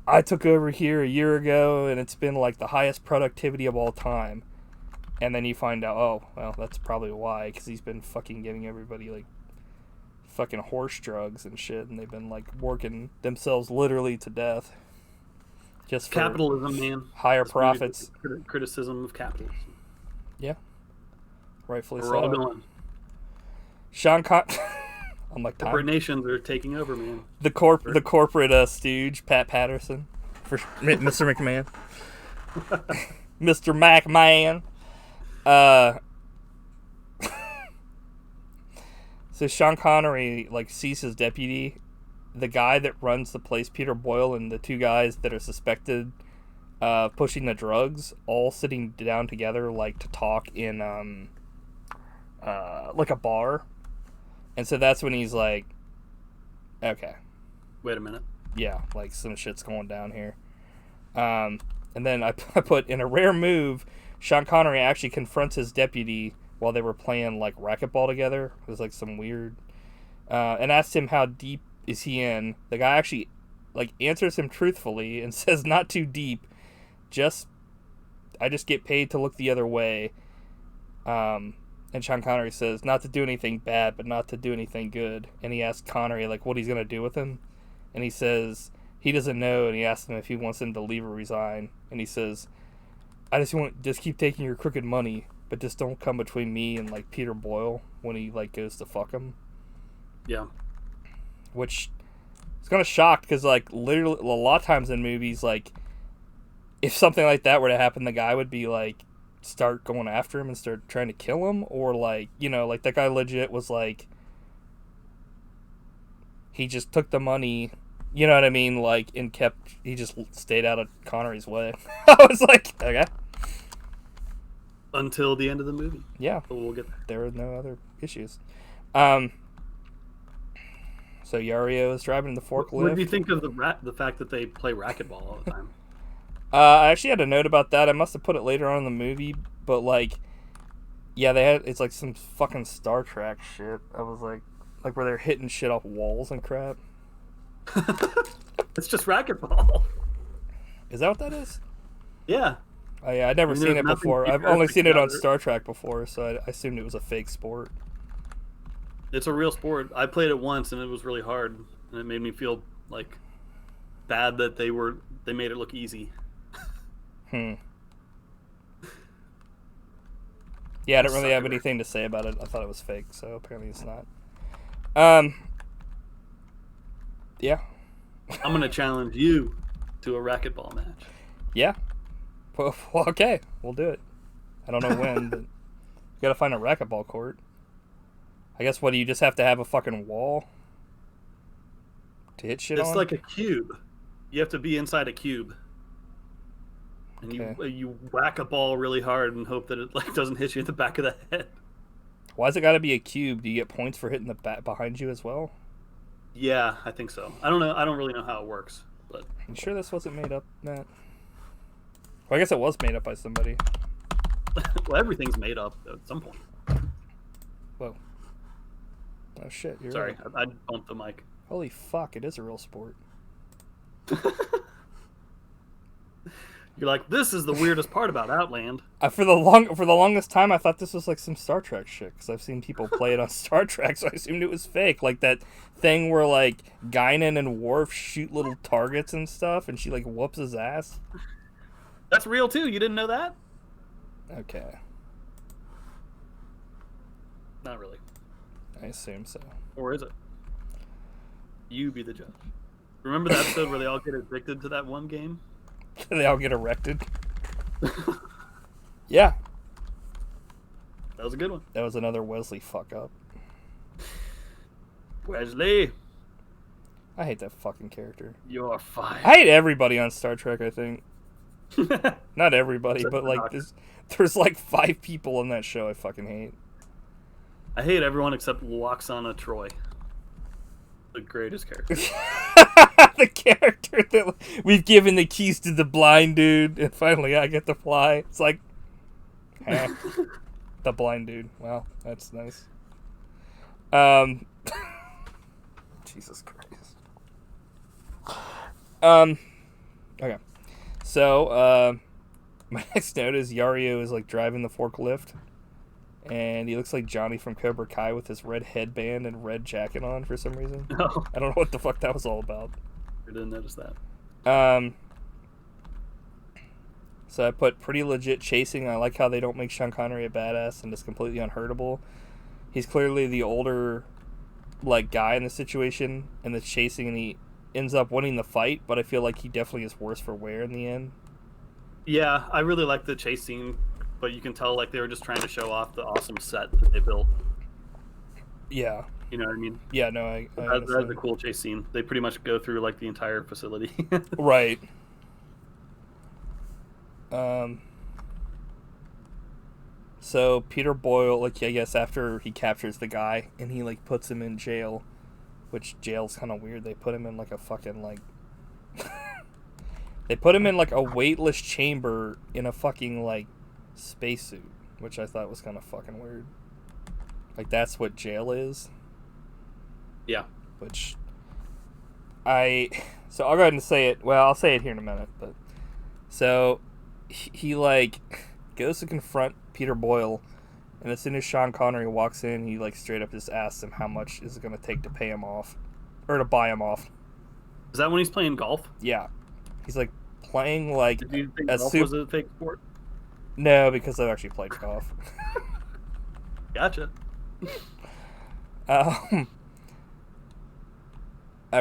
I took over here a year ago and it's been like the highest productivity of all time, and then you find out, oh well, that's probably why, because he's been fucking giving everybody like fucking horse drugs and shit, and they've been like working themselves literally to death just for capitalism, man. Higher profits. Criticism of capitalism. Yeah, rightfully so. We're all going. Sean I'm like, corporate nations are taking over, man. The corporate stooge, Pat Patterson, for Mr. McMahon. Mr. McMahon. So Sean Connery like sees his deputy, the guy that runs the place, Peter Boyle, and the 2 guys that are suspected pushing the drugs, all sitting down together like to talk in like a bar. And so that's when he's like, okay, wait a minute. Yeah, like some shit's going down here. And then I put, in a rare move, Sean Connery actually confronts his deputy while they were playing like racquetball together. It was like some weird, and asked him how deep is he in. The guy actually like answers him truthfully and says not too deep, I just get paid to look the other way. And Sean Connery says not to do anything bad, but not to do anything good. And he asks Connery like what he's gonna do with him, and he says he doesn't know. And he asks him if he wants him to leave or resign. And he says, I just keep taking your crooked money, but just don't come between me and like Peter Boyle when he like goes to fuck him. Yeah. Which is kind of shocked, because like literally a lot of times in movies, like if something like that were to happen, the guy would be like start going after him and start trying to kill him, or like, you know, like that guy legit was like, he just took the money, you know what I mean, like, and he just stayed out of Connery's way. I was like, okay. Until the end of the movie. Yeah. But we'll get there. There were no other issues. So Yario is driving the forklift. What do you think of the fact that they play racquetball all the time? I actually had a note about that. I must have put it later on in the movie, but like, yeah, it's like some fucking Star Trek shit. I was like where they're hitting shit off walls and crap. It's just racquetball. Is that what that is? Yeah. Oh, yeah, I'd never seen there's it nothing before. I've only futuristic seen it about on Star Trek before, so I assumed it was a fake sport. It's a real sport. I played it once and it was really hard, and it made me feel like bad that they made it look easy. Yeah, I don't really have Sucker. anything to say about it. I thought it was fake, so apparently it's not. Yeah. I'm gonna challenge you to a racquetball match. Yeah. Well, okay, we'll do it. I don't know when, but you gotta find a racquetball court. I guess, what, do you just have to have a fucking wall to hit shit on? It's like a cube. You have to be inside a cube, and Okay. you whack a ball really hard and hope that it like doesn't hit you in the back of the head. Why's it gotta be a cube? Do you get points for hitting the bat behind you as well? Yeah, I think so. I don't know. I don't really know how it works, but You sure this wasn't made up, Matt? Well, I guess it was made up by somebody. well, everything's made up at some point. Whoa. Oh shit, you're Sorry, right. I bumped the mic. Holy fuck, it is a real sport. You're like, this is the weirdest part about Outland. For the longest time, I thought this was like some Star Trek shit, because I've seen people play it on Star Trek, so I assumed it was fake. Like that thing where like Guinan and Worf shoot little targets and stuff, and she like whoops his ass. That's real too. You didn't know that? Okay, Not really. I assume so. Or is it? You be the judge. Remember the episode where they all get addicted to that one game? They all get erected. Yeah, That was a good one. that was another Wesley fuck up. Wesley, I hate that fucking character. you're fired. I hate everybody on Star Trek, I think. Not everybody, Except but for like Doctor. there's like 5 people on that show I fucking hate. I hate everyone except Loxana Troy. The greatest character. The character that we've given the keys to the blind dude, and finally I get to fly. It's like, the blind dude. Wow, that's nice. Jesus Christ. Okay. So, my next note is Yario is like driving the forklift, and he looks like Johnny from Cobra Kai with his red headband and red jacket on for some reason. No, I don't know what the fuck that was all about. I didn't notice that. So I put pretty legit chasing. I like how they don't make Sean Connery a badass and just completely unhurtable. He's clearly the older, like, guy in the situation, and the chasing, and he ends up winning the fight, but I feel like he definitely is worse for wear in the end. Yeah, I really like the chase scene, but you can tell like they were just trying to show off the awesome set that they built. Yeah. You know what I mean? Yeah, no, I That's understand. a cool chase scene. They pretty much go through like the entire facility. Right. So Peter Boyle, like, I guess after he captures the guy and he like puts him in jail, which jail's kind of weird. They put him in like a fucking like they put him in like a weightless chamber in a fucking like spacesuit, which I thought was kind of fucking weird. Like that's what jail is. Yeah. Which so I'll go ahead and say it. Well, I'll say it here in a minute, but so he like goes to confront Peter Boyle, and as soon as Sean Connery walks in, he like straight up just asks him how much is it going to take to pay him off, or to buy him off. Is that when he's playing golf? Yeah, he's like playing like Did you think a golf was a fake sport? No, because I've actually played golf. Gotcha. I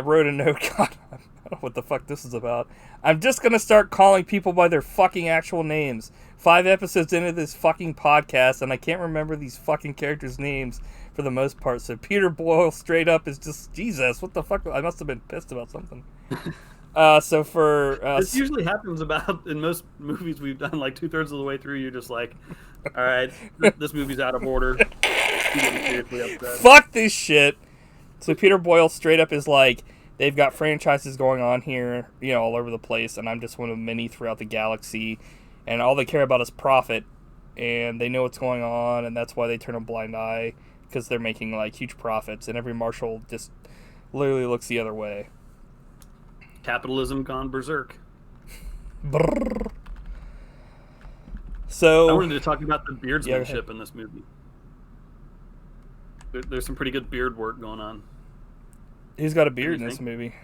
wrote a note. God, I don't know what the fuck this is about. I'm just gonna start calling people by their fucking actual names. 5 episodes into this fucking podcast, and I can't remember these fucking characters' names for the most part. So Peter Boyle straight up is just Jesus. What the fuck? I must have been pissed about something. So for This usually happens about in most movies we've done. Like 2/3 of the way through, you're just like, all right, this movie's out of order. You're getting seriously upset. fuck this shit. So Peter Boyle straight up is like, they've got franchises going on here, you know, all over the place, and I'm just one of many throughout the galaxy, and all they care about is profit, and they know what's going on, and that's why they turn a blind eye, because they're making like huge profits, and every marshal just literally looks the other way. Capitalism gone berserk. Brrr. I So wanted to talk about the beardsmanship in this movie. There's some pretty good beard work going on. Who's got a beard in this movie?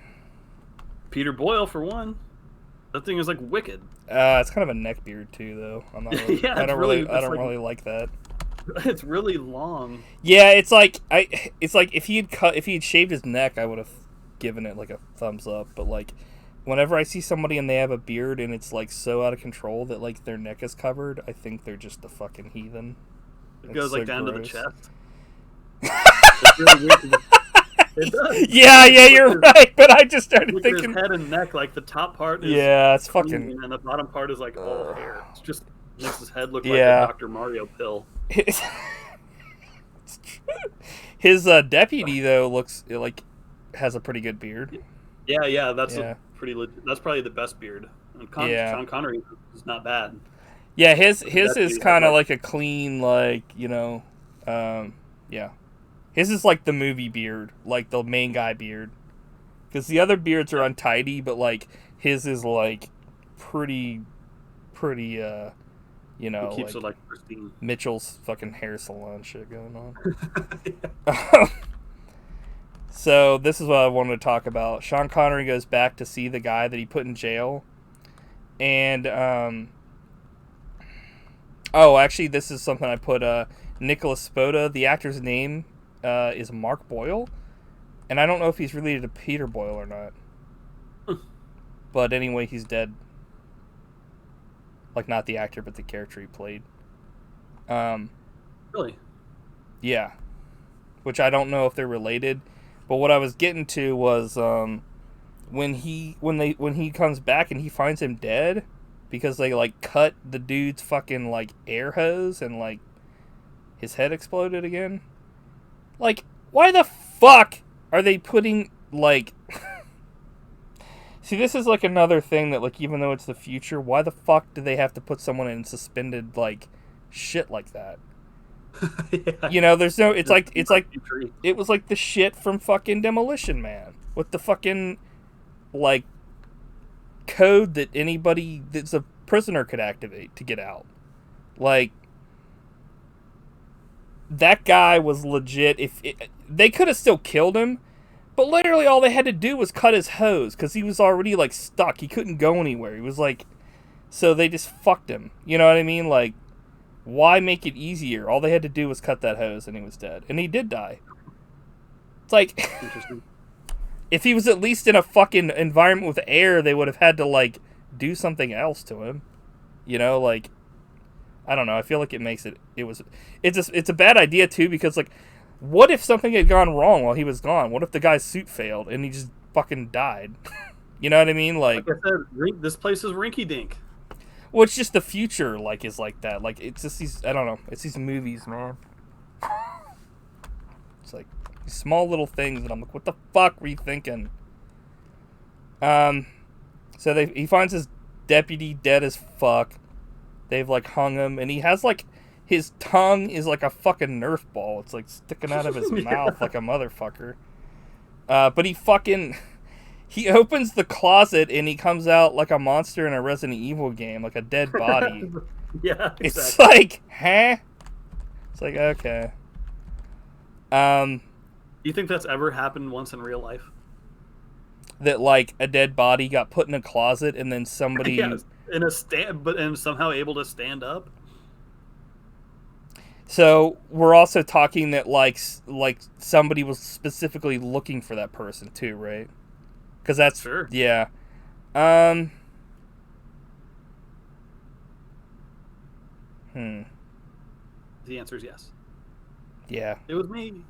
Peter Boyle, for one. That thing is like wicked. It's kind of a neck beard too, though. I'm not. Really, yeah, I don't really like that. It's really long. Yeah, it's like if he had shaved his neck, I would have given it like a thumbs up. But like, whenever I see somebody and they have a beard and it's like so out of control that like their neck is covered, I think they're just a fucking heathen. It goes like down to the chest. It's really weird. It does. Yeah, you're right. But I just started thinking his head and neck, like the top part is it's fucking, and the bottom part is like all hair. It's just makes his head look like a Dr. Mario pill. His deputy though looks like has a pretty good beard. Yeah, that's that's probably the best beard. And Sean Connery is not bad. Yeah, his is kind of like a clean, like, his is like the movie beard, like the main guy beard. Because the other beards are untidy, but like his is like pretty, he keeps like, it like pristine. Mitchell's fucking hair salon shit going on. So this is what I wanted to talk about. Sean Connery goes back to see the guy that he put in jail, and actually, this is something I put. Nicholas Spoda, the actor's name is Mark Boyle, and I don't know if he's related to Peter Boyle or not. But anyway, he's dead. Like, not the actor, but the character he played. Really? Yeah. Which I don't know if they're related, but what I was getting to was when he comes back and he finds him dead because they like cut the dude's fucking like air hose and like his head exploded again. Like, why the fuck are they putting like See, this is like another thing that like even though it's the future, why the fuck do they have to put someone in suspended like shit like that? Yeah. There's no it's like it was like the shit from fucking Demolition Man with the fucking like code that anybody that's a prisoner could activate to get out. Like, that guy was legit. They could have still killed him, but literally all they had to do was cut his hose because he was already like stuck. He couldn't go anywhere. He was like, so they just fucked him. You know what I mean? Like, why make it easier? All they had to do was cut that hose and he was dead. And he did die. It's like, if he was at least in a fucking environment with air, they would have had to like do something else to him. Like, I don't know. I feel like it makes it's a bad idea too, because like, what if something had gone wrong while he was gone? What if the guy's suit failed and he just fucking died? You know what I mean? Like I said, this place is rinky dink. Well, it's just the future, like, is like that. Like, it's just these, I don't know, it's these movies, man. It's like these small little things that I'm like, what the fuck were you thinking? So he finds his deputy dead as fuck. They've like hung him, and he has like his tongue is like a fucking Nerf ball. It's like sticking out of his mouth like a motherfucker. But he opens the closet and he comes out like a monster in a Resident Evil game, like a dead body. Yeah, exactly. It's like, huh? It's like, okay. Do you think that's ever happened once in real life? That like a dead body got put in a closet and then somebody and somehow able to stand up? So we're also talking that like somebody was specifically looking for that person too, right? Because that's sure. Yeah. The answer is yes. Yeah. It was me.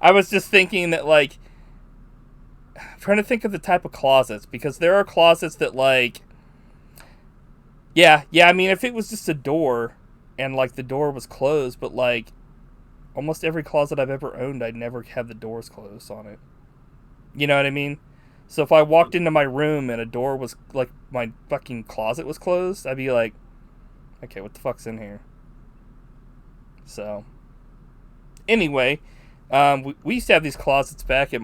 I was just thinking that like, I'm trying to think of the type of closets, because there are closets that like, yeah. I mean, if it was just a door and like the door was closed, but like almost every closet I've ever owned, I'd never have the doors closed on it. You know what I mean? So if I walked into my room and a door was like my fucking closet was closed, I'd be like, okay, what the fuck's in here? So anyway, We used to have these closets back at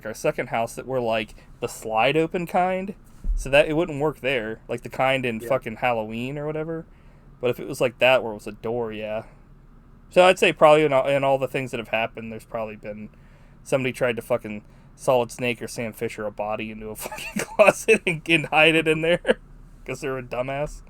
our second house that were like the slide open kind, so that it wouldn't work there, like the kind in fucking Halloween or whatever. But if it was like that where it was a door, yeah. So I'd say probably in all the things that have happened, there's probably been somebody tried to fucking Solid Snake or Sam Fisher a body into a fucking closet and hide it in there because they're a dumbass.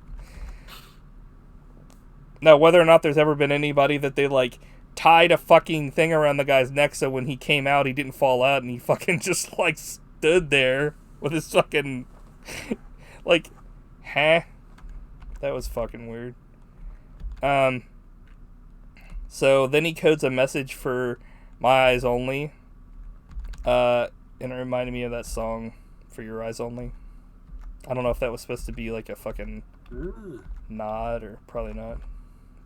Now, whether or not there's ever been anybody that they like tied a fucking thing around the guy's neck so when he came out he didn't fall out and he fucking just like stood there with his fucking like, huh? That was fucking weird. So then he codes a message for My Eyes Only. And it reminded me of that song For Your Eyes Only. I don't know if that was supposed to be like a fucking nod or probably not.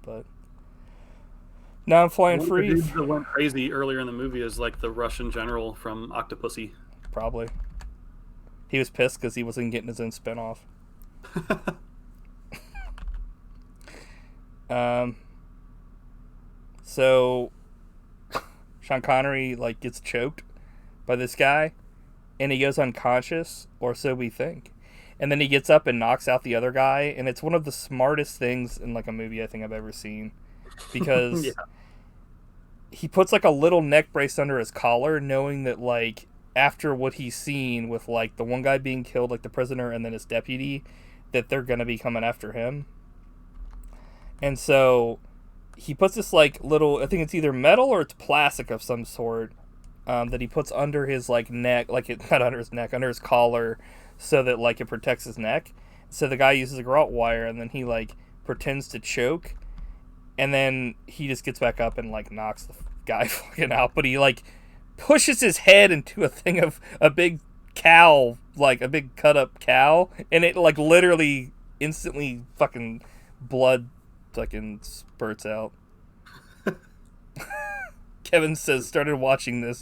But now I'm flying free. The dude that went crazy earlier in the movie is like the Russian general from Octopussy. Probably. He was pissed because he wasn't getting his own spinoff. So Sean Connery like gets choked by this guy and he goes unconscious, or so we think. And then he gets up and knocks out the other guy, and it's one of the smartest things in like a movie I think I've ever seen. Because he puts like a little neck brace under his collar, knowing that like after what he's seen with like the one guy being killed, like the prisoner and then his deputy, that they're gonna be coming after him. And so he puts this like little, I think it's either metal or it's plastic of some sort, that he puts under his like neck, like it, not under his neck, under his collar, so that like it protects his neck. So the guy uses a garrote wire and then he like pretends to choke, and then he just gets back up and like knocks the guy fucking out. But he like pushes his head into a thing of a big cow, like a big cut up cow, and it like literally instantly fucking blood fucking spurts out. Kevin says started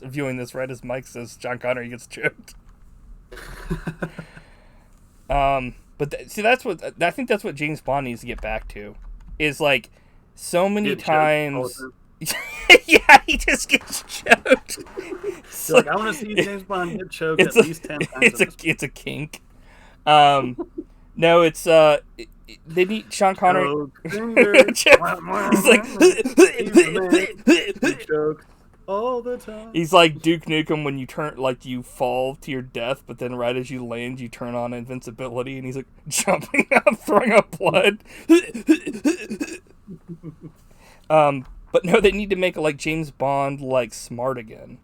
viewing this right as Mike says John Connery gets choked. But see, I think that's what James Bond needs to get back to, is like so many times. Yeah, he just gets choked. Like, I want to see James Bond get choked at least 10 times. It's a kink. No, it's they need Sean Connery. He's like joke all the time. He's like Duke Nukem when you fall to your death, but then right as you land, you turn on invincibility, and he's like jumping up, throwing up blood. But no, they need to make like James Bond like smart again,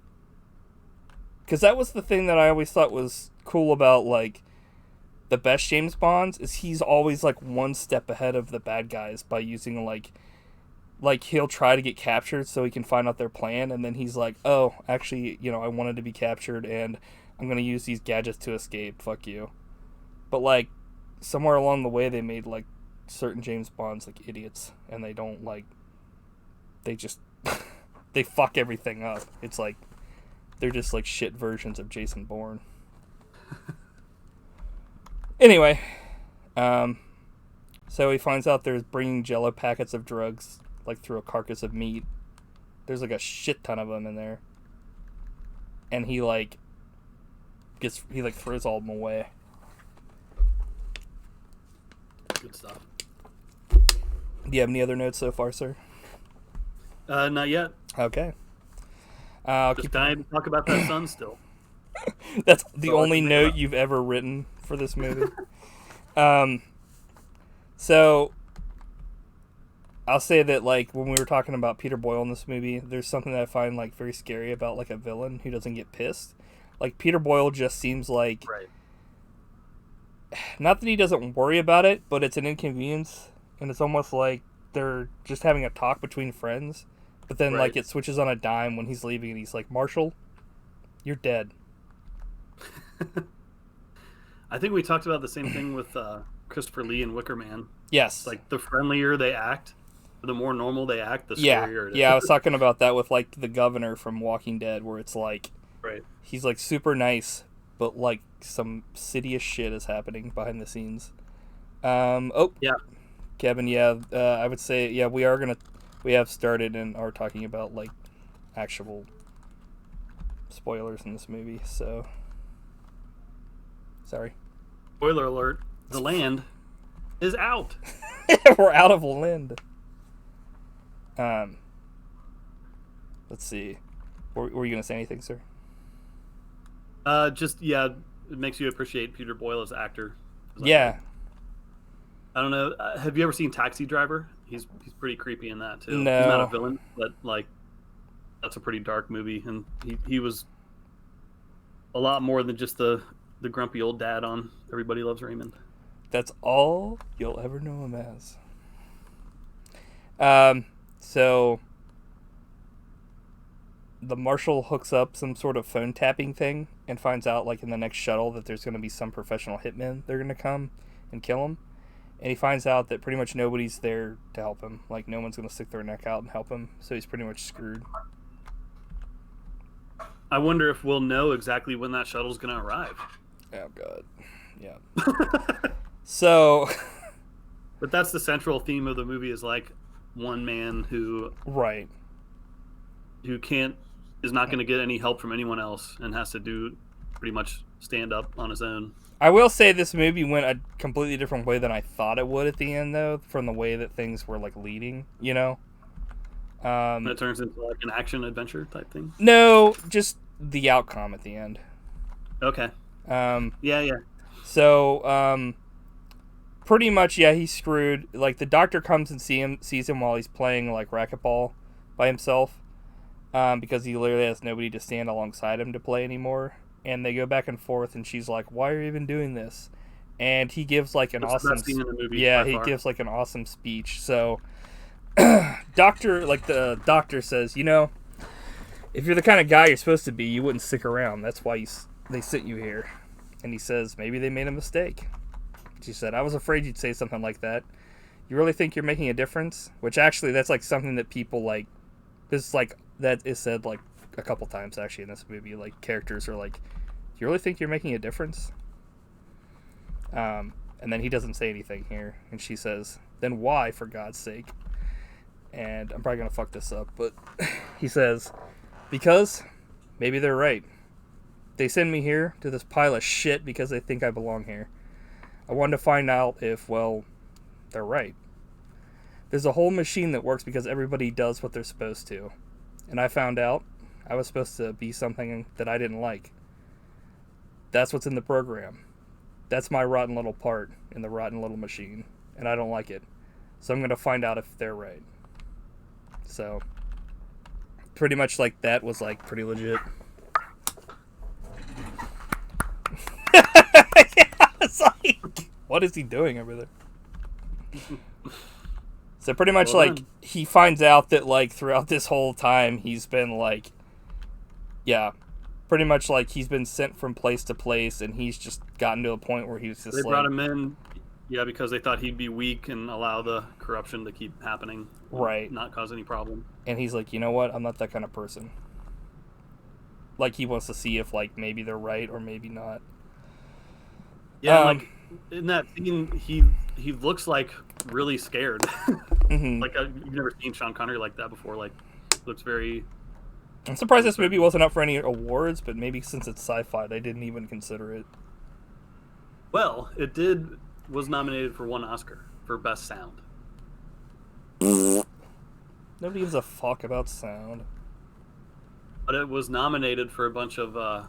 because that was the thing that I always thought was cool about like the best James Bonds, is he's always like one step ahead of the bad guys by using like he'll try to get captured so he can find out their plan, and then he's like, oh, actually, I wanted to be captured and I'm gonna use these gadgets to escape, fuck you. But like somewhere along the way they made like certain James Bonds like idiots, and they don't like, they just they fuck everything up. It's like they're just like shit versions of Jason Bourne. Anyway, so he finds out there's bringing Jello packets of drugs like through a carcass of meat. There's like a shit ton of them in there, and he throws all of them away. Good stuff. Do you have any other notes so far, sir? Not yet. Okay. Just dying to talk about that sun still. That's the only note you've ever written for this movie. So I'll say that like when we were talking about Peter Boyle in this movie, there's something that I find like very scary about like a villain who doesn't get pissed. Like Peter Boyle just seems like, right. Not that he doesn't worry about it, but it's an inconvenience, and it's almost like they're just having a talk between friends. But then like it switches on a dime when he's leaving, and he's like, Marshall, you're dead. I think we talked about the same thing with Christopher Lee and Wicker Man. Yes. It's like the friendlier they act, the more normal they act, the scarier it is. Yeah, I was talking about that with like the governor from Walking Dead, where it's like, right, he's like super nice, but like some insidious shit is happening behind the scenes. Yeah, Kevin, I would say, we have started and are talking about like actual spoilers in this movie, so sorry. Spoiler alert: the land is out. We're out of land. Let's see. Were you gonna say anything, sir? Just yeah, it makes you appreciate Peter Boyle as actor. Yeah. I don't know. Have you ever seen Taxi Driver? He's pretty creepy in that too. No. He's not a villain, but like that's a pretty dark movie, and he was a lot more than just the grumpy old dad on Everybody Loves Raymond. That's all you'll ever know him as. So the marshal hooks up some sort of phone tapping thing and finds out, like, in the next shuttle that there's going to be some professional hitmen. They're going to come and kill him. And he finds out that pretty much nobody's there to help him. Like, no one's going to stick their neck out and help him. So he's pretty much screwed. I wonder if we'll know exactly when that shuttle's going to arrive. Oh, God. Yeah. So... But that's the central theme of the movie, is like one man who... Right. Who is not going to get any help from anyone else and has to do pretty much stand up on his own. I will say this movie went a completely different way than I thought it would at the end, though, from the way that things were, like, leading, you know? And it turns into, like, an action-adventure type thing? No, just the outcome at the end. Okay. Yeah. So, pretty much, yeah, he's screwed. Like, the doctor comes and sees him while he's playing, like, racquetball by himself. Because he literally has nobody to stand alongside him to play anymore. And they go back and forth, and she's like, "Why are you even doing this?" And he gives like an awesome, gives like an awesome speech. So, the doctor says, "You know, if you're the kind of guy you're supposed to be, you wouldn't stick around. That's why they sent you here." And he says, "Maybe they made a mistake." She said, "I was afraid you'd say something like that. You really think you're making a difference?" Which actually, that's like something that people like. This is like that is said like a couple times actually in this movie. Like, characters are like, "Do you really think you're making a difference?" And then he doesn't say anything here, and she says, "Then why, for God's sake?" And I'm probably gonna fuck this up, but he says, "Because maybe they're right. They send me here to this pile of shit because they think I belong here. I wanted to find out if, well, they're right. There's a whole machine that works because everybody does what they're supposed to. And I found out I was supposed to be something that I didn't like. That's what's in the program. That's my rotten little part in the rotten little machine. And I don't like it. So I'm going to find out if they're right." So, pretty much like that was like pretty legit. Yeah, it's like, what is he doing over there? So pretty much like he finds out that like throughout this whole time he's been like, yeah, pretty much like he's been sent from place to place, and he's just gotten to a point where he's just they brought him in, yeah, because they thought he'd be weak and allow the corruption to keep happening, right? Not cause any problem. And he's like, "You know what? I'm not that kind of person." Like, he wants to see if like maybe they're right or maybe not. Yeah, like in that scene, he looks like really scared. Mm-hmm. Like you've never seen Sean Connery like that before. Like, looks very. I'm surprised this movie wasn't up for any awards, but maybe since it's sci-fi, they didn't even consider it. Well, it was nominated for 1 Oscar for Best Sound. Nobody gives a fuck about sound. But it was nominated for a bunch of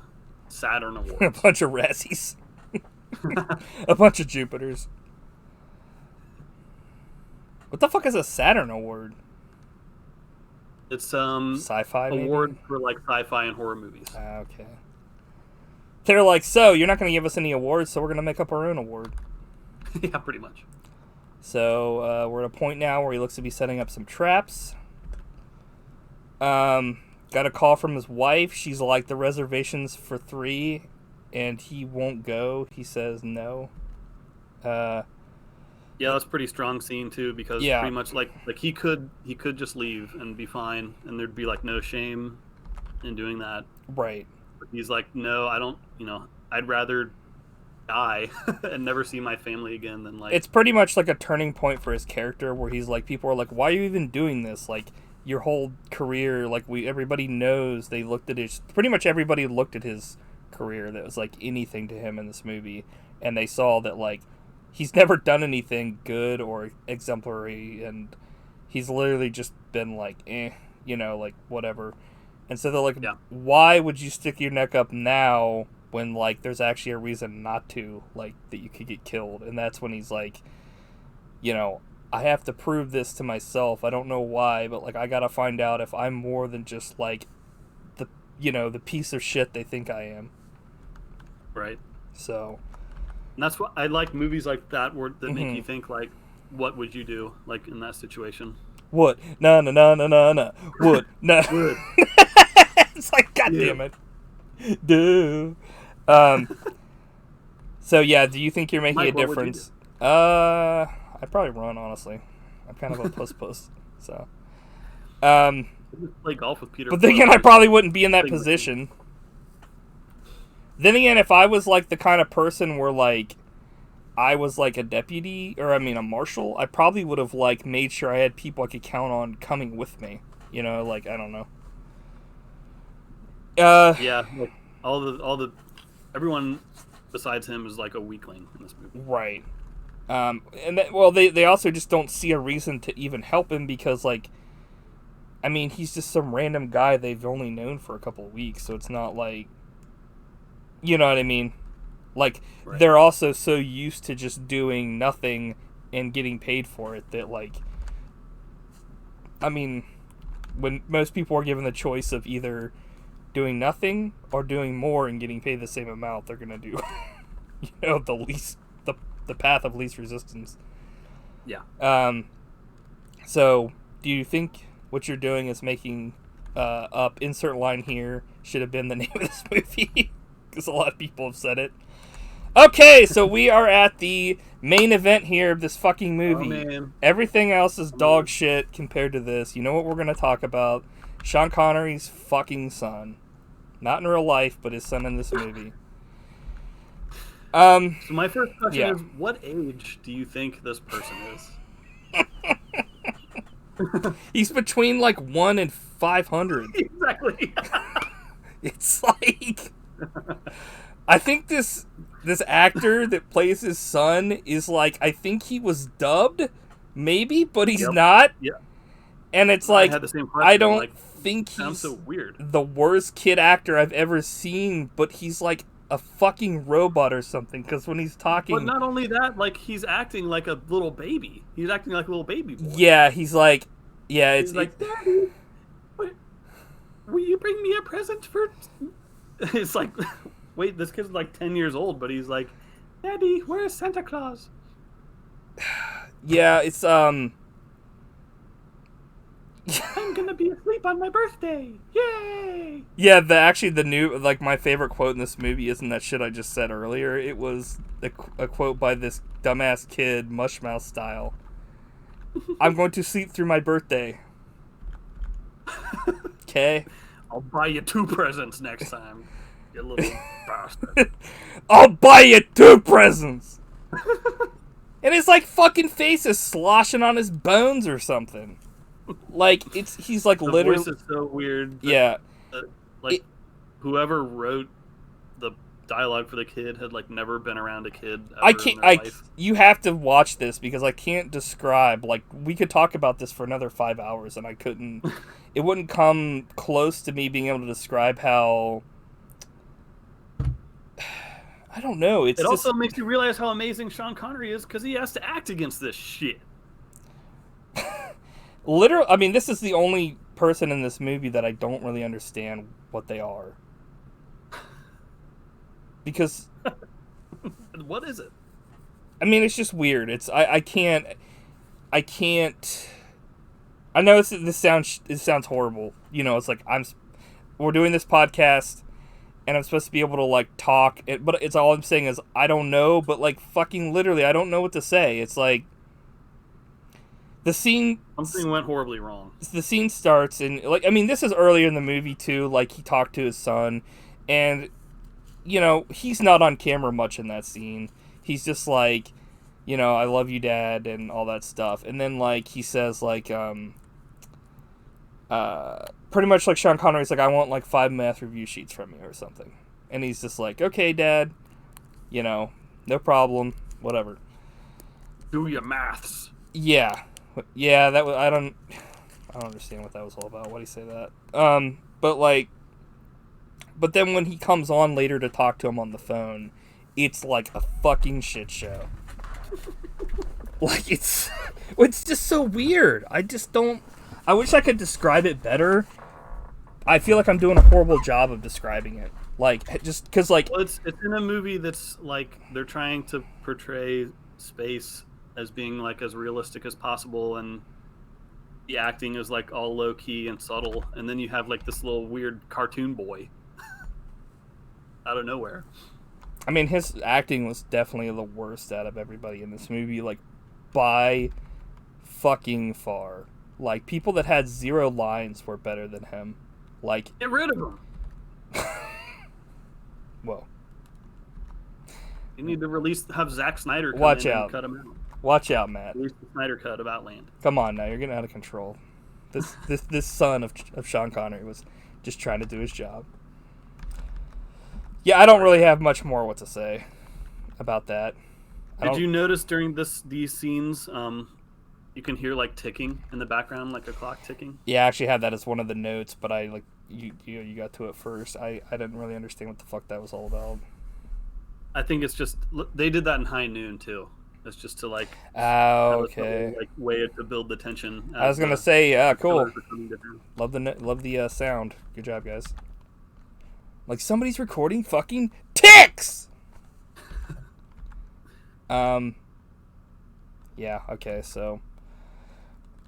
Saturn awards. A bunch of Razzies. A bunch of Jupiters. What the fuck is a Saturn award? It's sci-fi award maybe? for like sci-fi and horror movies. Okay. They're like, "So you're not going to give us any awards, so we're going to make up our own award." Yeah, pretty much. So we're at a point now where he looks to be setting up some traps. Got a call from his wife. She's like, "The reservation's for 3, and he won't go." He says no. Yeah, that's a pretty strong scene too, because pretty much like he could just leave and be fine, and there'd be like no shame in doing that. Right. But he's like, "No, I don't. I'd rather die and never see my family again than like." It's pretty much like a turning point for his character, where he's like, people are like, "Why are you even doing this? Like, your whole career, like everybody knows they looked at his, pretty much everybody looked at his career that was like anything to him in this movie, and they saw that like he's never done anything good or exemplary, and he's literally just been like, like whatever. And so they're like, why would you stick your neck up now when like there's actually a reason not to, like that you could get killed? And that's when he's like, I have to prove this to myself. I don't know why, but like I gotta find out if I'm more than just like the piece of shit they think I am. Right. So. And that's what I like, movies like that that make you think like, what would you do like in that situation? Would no. Would no. Would. It's like, God damn it. Do. So yeah, do you think you're making Mike, a difference? I'd probably run, honestly. I'm kind of a puss. So. Play golf with Peter. But then again, I probably wouldn't be in that position. Then again, if I was like the kind of person where like I was like a deputy, or I mean a marshal, I probably would have like made sure I had people I could count on coming with me. Like I don't know. Yeah, like everyone besides him is like a weakling in this movie. Right. They also just don't see a reason to even help him because like, I mean, he's just some random guy they've only known for a couple of weeks, so it's not like, you know what I mean? Like, right. They're also so used to just doing nothing and getting paid for it that, like, I mean, when most people are given the choice of either doing nothing or doing more and getting paid the same amount, they're gonna do, the path of least resistance. Yeah. So, do you think what you're doing is making up insert line here should have been the name of this movie? Because a lot of people have said it. Okay, so we are at the main event here of this fucking movie. Oh, man. Everything else is dog shit compared to this. You know what we're going to talk about? Sean Connery's fucking son. Not in real life, but his son in this movie. So my first question is, what age do you think this person is? He's between like 1 and 500. Exactly. It's like, I think this actor that plays his son is like, I think he was dubbed, maybe, but he's not. Yeah. And it's like, I had the same question. I don't think he's so weird. The worst kid actor I've ever seen, but he's like a fucking robot or something, because when he's talking... But not only that, like, he's acting like a little baby. He's acting like a little baby boy. Yeah, he's like... Yeah, he's like, Daddy, will you bring me a present for... It's like, wait, this kid's like 10 years old, but he's like, Daddy, where's Santa Claus? Yeah, it's, I'm gonna be asleep on my birthday. Yay! Yeah, the new, like, my favorite quote in this movie isn't that shit I just said earlier. It was a quote by this dumbass kid, Mushmouth style. I'm going to sleep through my birthday. Okay? I'll buy you 2 presents next time, you little bastard. I'll buy you 2 presents! And his, like, fucking face is sloshing on his bones or something. Like, he's like, literally... The voice is so weird. Yeah. Whoever wrote the dialogue for the kid had, like, never been around a kid ever in their life. You have to watch this, because I can't describe, like, we could talk about this for another 5 hours, and I couldn't... It wouldn't come close to me being able to describe how... I don't know, it's also makes you realize how amazing Sean Connery is, because he has to act against this shit. Literally, I mean, this is the only person in this movie that I don't really understand what they are. Because... What is it? I mean, it's just weird. It's... I can't... I know this sounds horrible. You know, it's like, we're doing this podcast, and I'm supposed to be able to, like, talk, but it's all I'm saying is, I don't know, but, like, fucking literally, I don't know what to say. It's like... The scene... Something went horribly wrong. The scene starts, and, like, I mean, this is earlier in the movie, too. Like, he talked to his son, and, you know, he's not on camera much in that scene. He's just like, you know, I love you, Dad, and all that stuff. And then, like, he says, like, pretty much like Sean Connery's like, I want like 5 math review sheets from you or something. And he's just like, okay, Dad, you know, no problem, whatever. Do your maths. Yeah, that was, I don't understand what that was all about. Why do you say that? But then when he comes on later to talk to him on the phone, it's like a fucking shit show. Like, it's just so weird. I wish I could describe it better. I feel like I'm doing a horrible job of describing it. Like, just because, like... Well, it's in a movie that's, like, they're trying to portray space as being, like, as realistic as possible, and the acting is, like, all low-key and subtle, and then you have, like, this little weird cartoon boy out of nowhere. I mean, his acting was definitely the worst out of everybody in this movie, like, by fucking far. Like, people that had 0 lines were better than him. Like, get rid of him. Whoa. You need to have Zack Snyder come Watch in out. and cut him out. Watch out, Matt. Release the Snyder cut of Outland. Come on now, you're getting out of control. This son of Sean Connery was just trying to do his job. Yeah, I don't really have much more what to say about that. Did you notice during these scenes, you can hear like ticking in the background, like a clock ticking? Yeah, I actually had that as one of the notes, but I like you got to it first. I didn't really understand what the fuck that was all about. I think it's just they did that in High Noon too. It's just to like okay, like way to build the tension. I was gonna say, cool. Love the sound. Good job, guys. Like somebody's recording fucking ticks. Yeah. Okay. So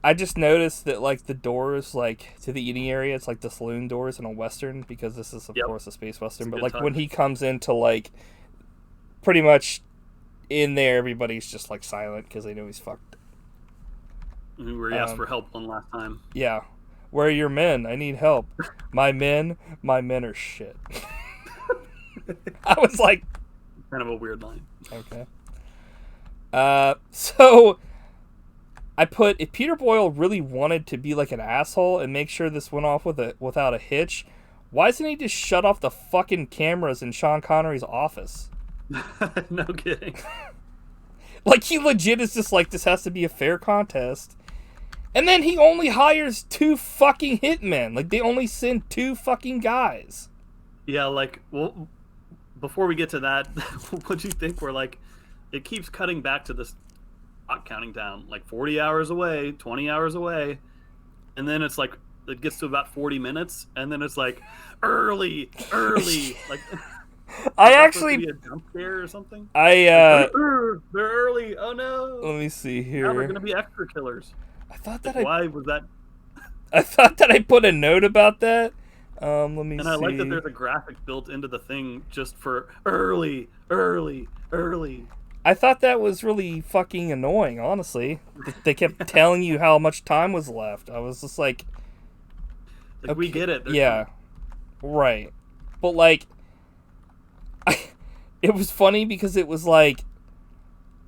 I just noticed that like the doors like to the eating area, it's like the saloon doors in a western, because this is of course a space western. But like touch. when he comes into like pretty much in there, everybody's just like silent because they know he's fucked. Where he asked for help one last time. Yeah. Where are your men? I need help. My men are shit. I was like, kind of a weird line. Okay. So I put, if Peter Boyle really wanted to be like an asshole and make sure this went off without a hitch, why doesn't he just shut off the fucking cameras in Sean Connery's office? No kidding. Like, he legit is just like, this has to be a fair contest. And then he only hires 2 fucking hitmen. Like, they only send 2 fucking guys. Yeah, like, well, before we get to that, what do you think? We're like, it keeps cutting back to this clock counting down, like 40 hours away, 20 hours away. And then it's like, it gets to about 40 minutes. And then it's like, early. Like, I actually be a jump scare or something. They're early. Oh no. Let me see here. Now they're gonna be extra killers. I thought that why was that? I thought that I put a note about that. Let me see. And I like that there's a graphic built into the thing just for early. I thought that was really fucking annoying, honestly. They kept telling you how much time was left. I was just like okay, we get it. Yeah. Right. But like it was funny because it was like,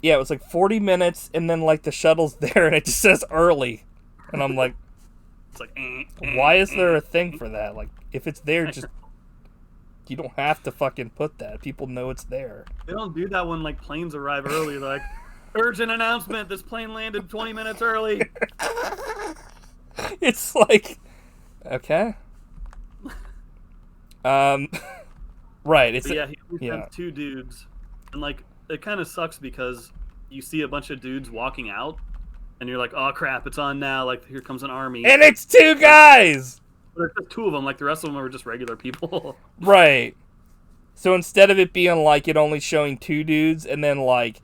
yeah, it was like 40 minutes and then like the shuttle's there and it just says early. And I'm like, it's like, why is there a thing for that? Like, if it's there, just, you don't have to fucking put that. People know it's there. They don't do that when like planes arrive early. They're like, urgent announcement, this plane landed 20 minutes early. It's like, okay. Right. It's he has 2 dudes, and like it kind of sucks because you see a bunch of dudes walking out, and you're like, oh crap, it's on now. Like here comes an army, and it's 2 guys. But there's just 2 of them. Like the rest of them are just regular people. Right. So instead of it being like it only showing 2 dudes and then like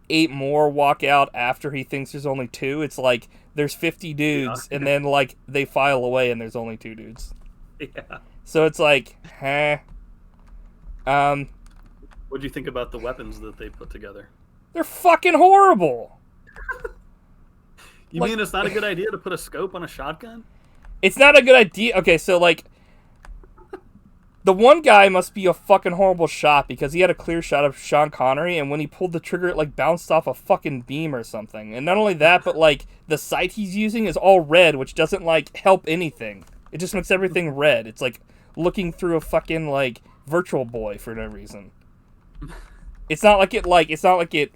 8 more walk out after he thinks there's only 2, it's like there's 50 dudes and then like they file away and there's only 2 dudes. Yeah. So it's like, What'd you think about the weapons that they put together? They're fucking horrible. You mean it's not a good idea to put a scope on a shotgun? It's not a good idea. Okay, so like The one guy must be a fucking horrible shot because he had a clear shot of Sean Connery, and when he pulled the trigger, it like bounced off a fucking beam or something. And not only that, but like the sight he's using is all red, which doesn't like help anything. It just makes everything red. It's like looking through a fucking like Virtual Boy for no reason. It's not like it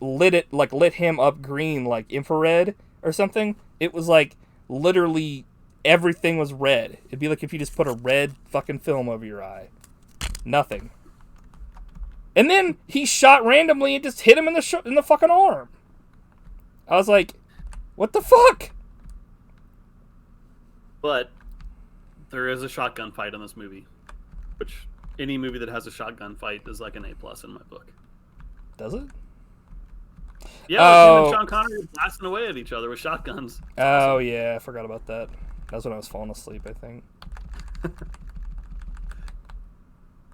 lit him up green like infrared or something. It was like literally everything was red. It'd be like if you just put a red fucking film over your eye. Nothing. And then he shot randomly and just hit him in the fucking arm. I was like, what the fuck? But there is a shotgun fight in this movie, which any movie that has a shotgun fight is like an A+ in my book. Does it? Yeah, like him and Sean Connery are blasting away at each other with shotguns. Oh, yeah, I forgot about that. That was when I was falling asleep, I think.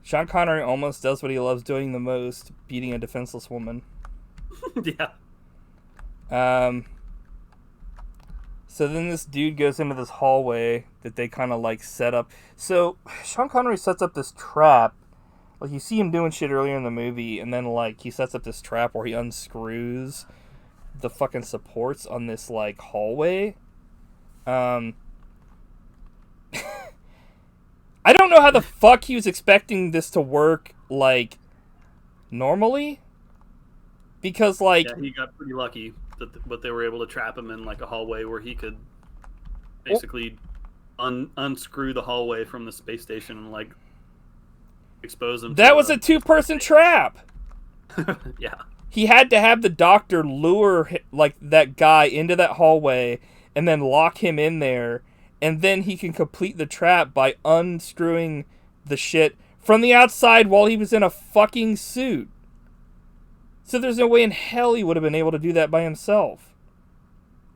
Sean Connery almost does what he loves doing the most, beating a defenseless woman. Yeah. So then this dude goes into this hallway that they kind of like set up. So Sean Connery sets up this trap. Like, you see him doing shit earlier in the movie, and then, like, he sets up this trap where he unscrews the fucking supports on this, like, hallway. I don't know how the fuck he was expecting this to work, like, normally. Because, like... Yeah, he got pretty lucky, but they were able to trap him in, like, a hallway where he could basically unscrew the hallway from the space station and, like... expose them. That was a 2-person trap. Yeah. He had to have the doctor lure like that guy into that hallway and then lock him in there, and then he can complete the trap by unscrewing the shit from the outside while he was in a fucking suit. So there's no way in hell he would have been able to do that by himself.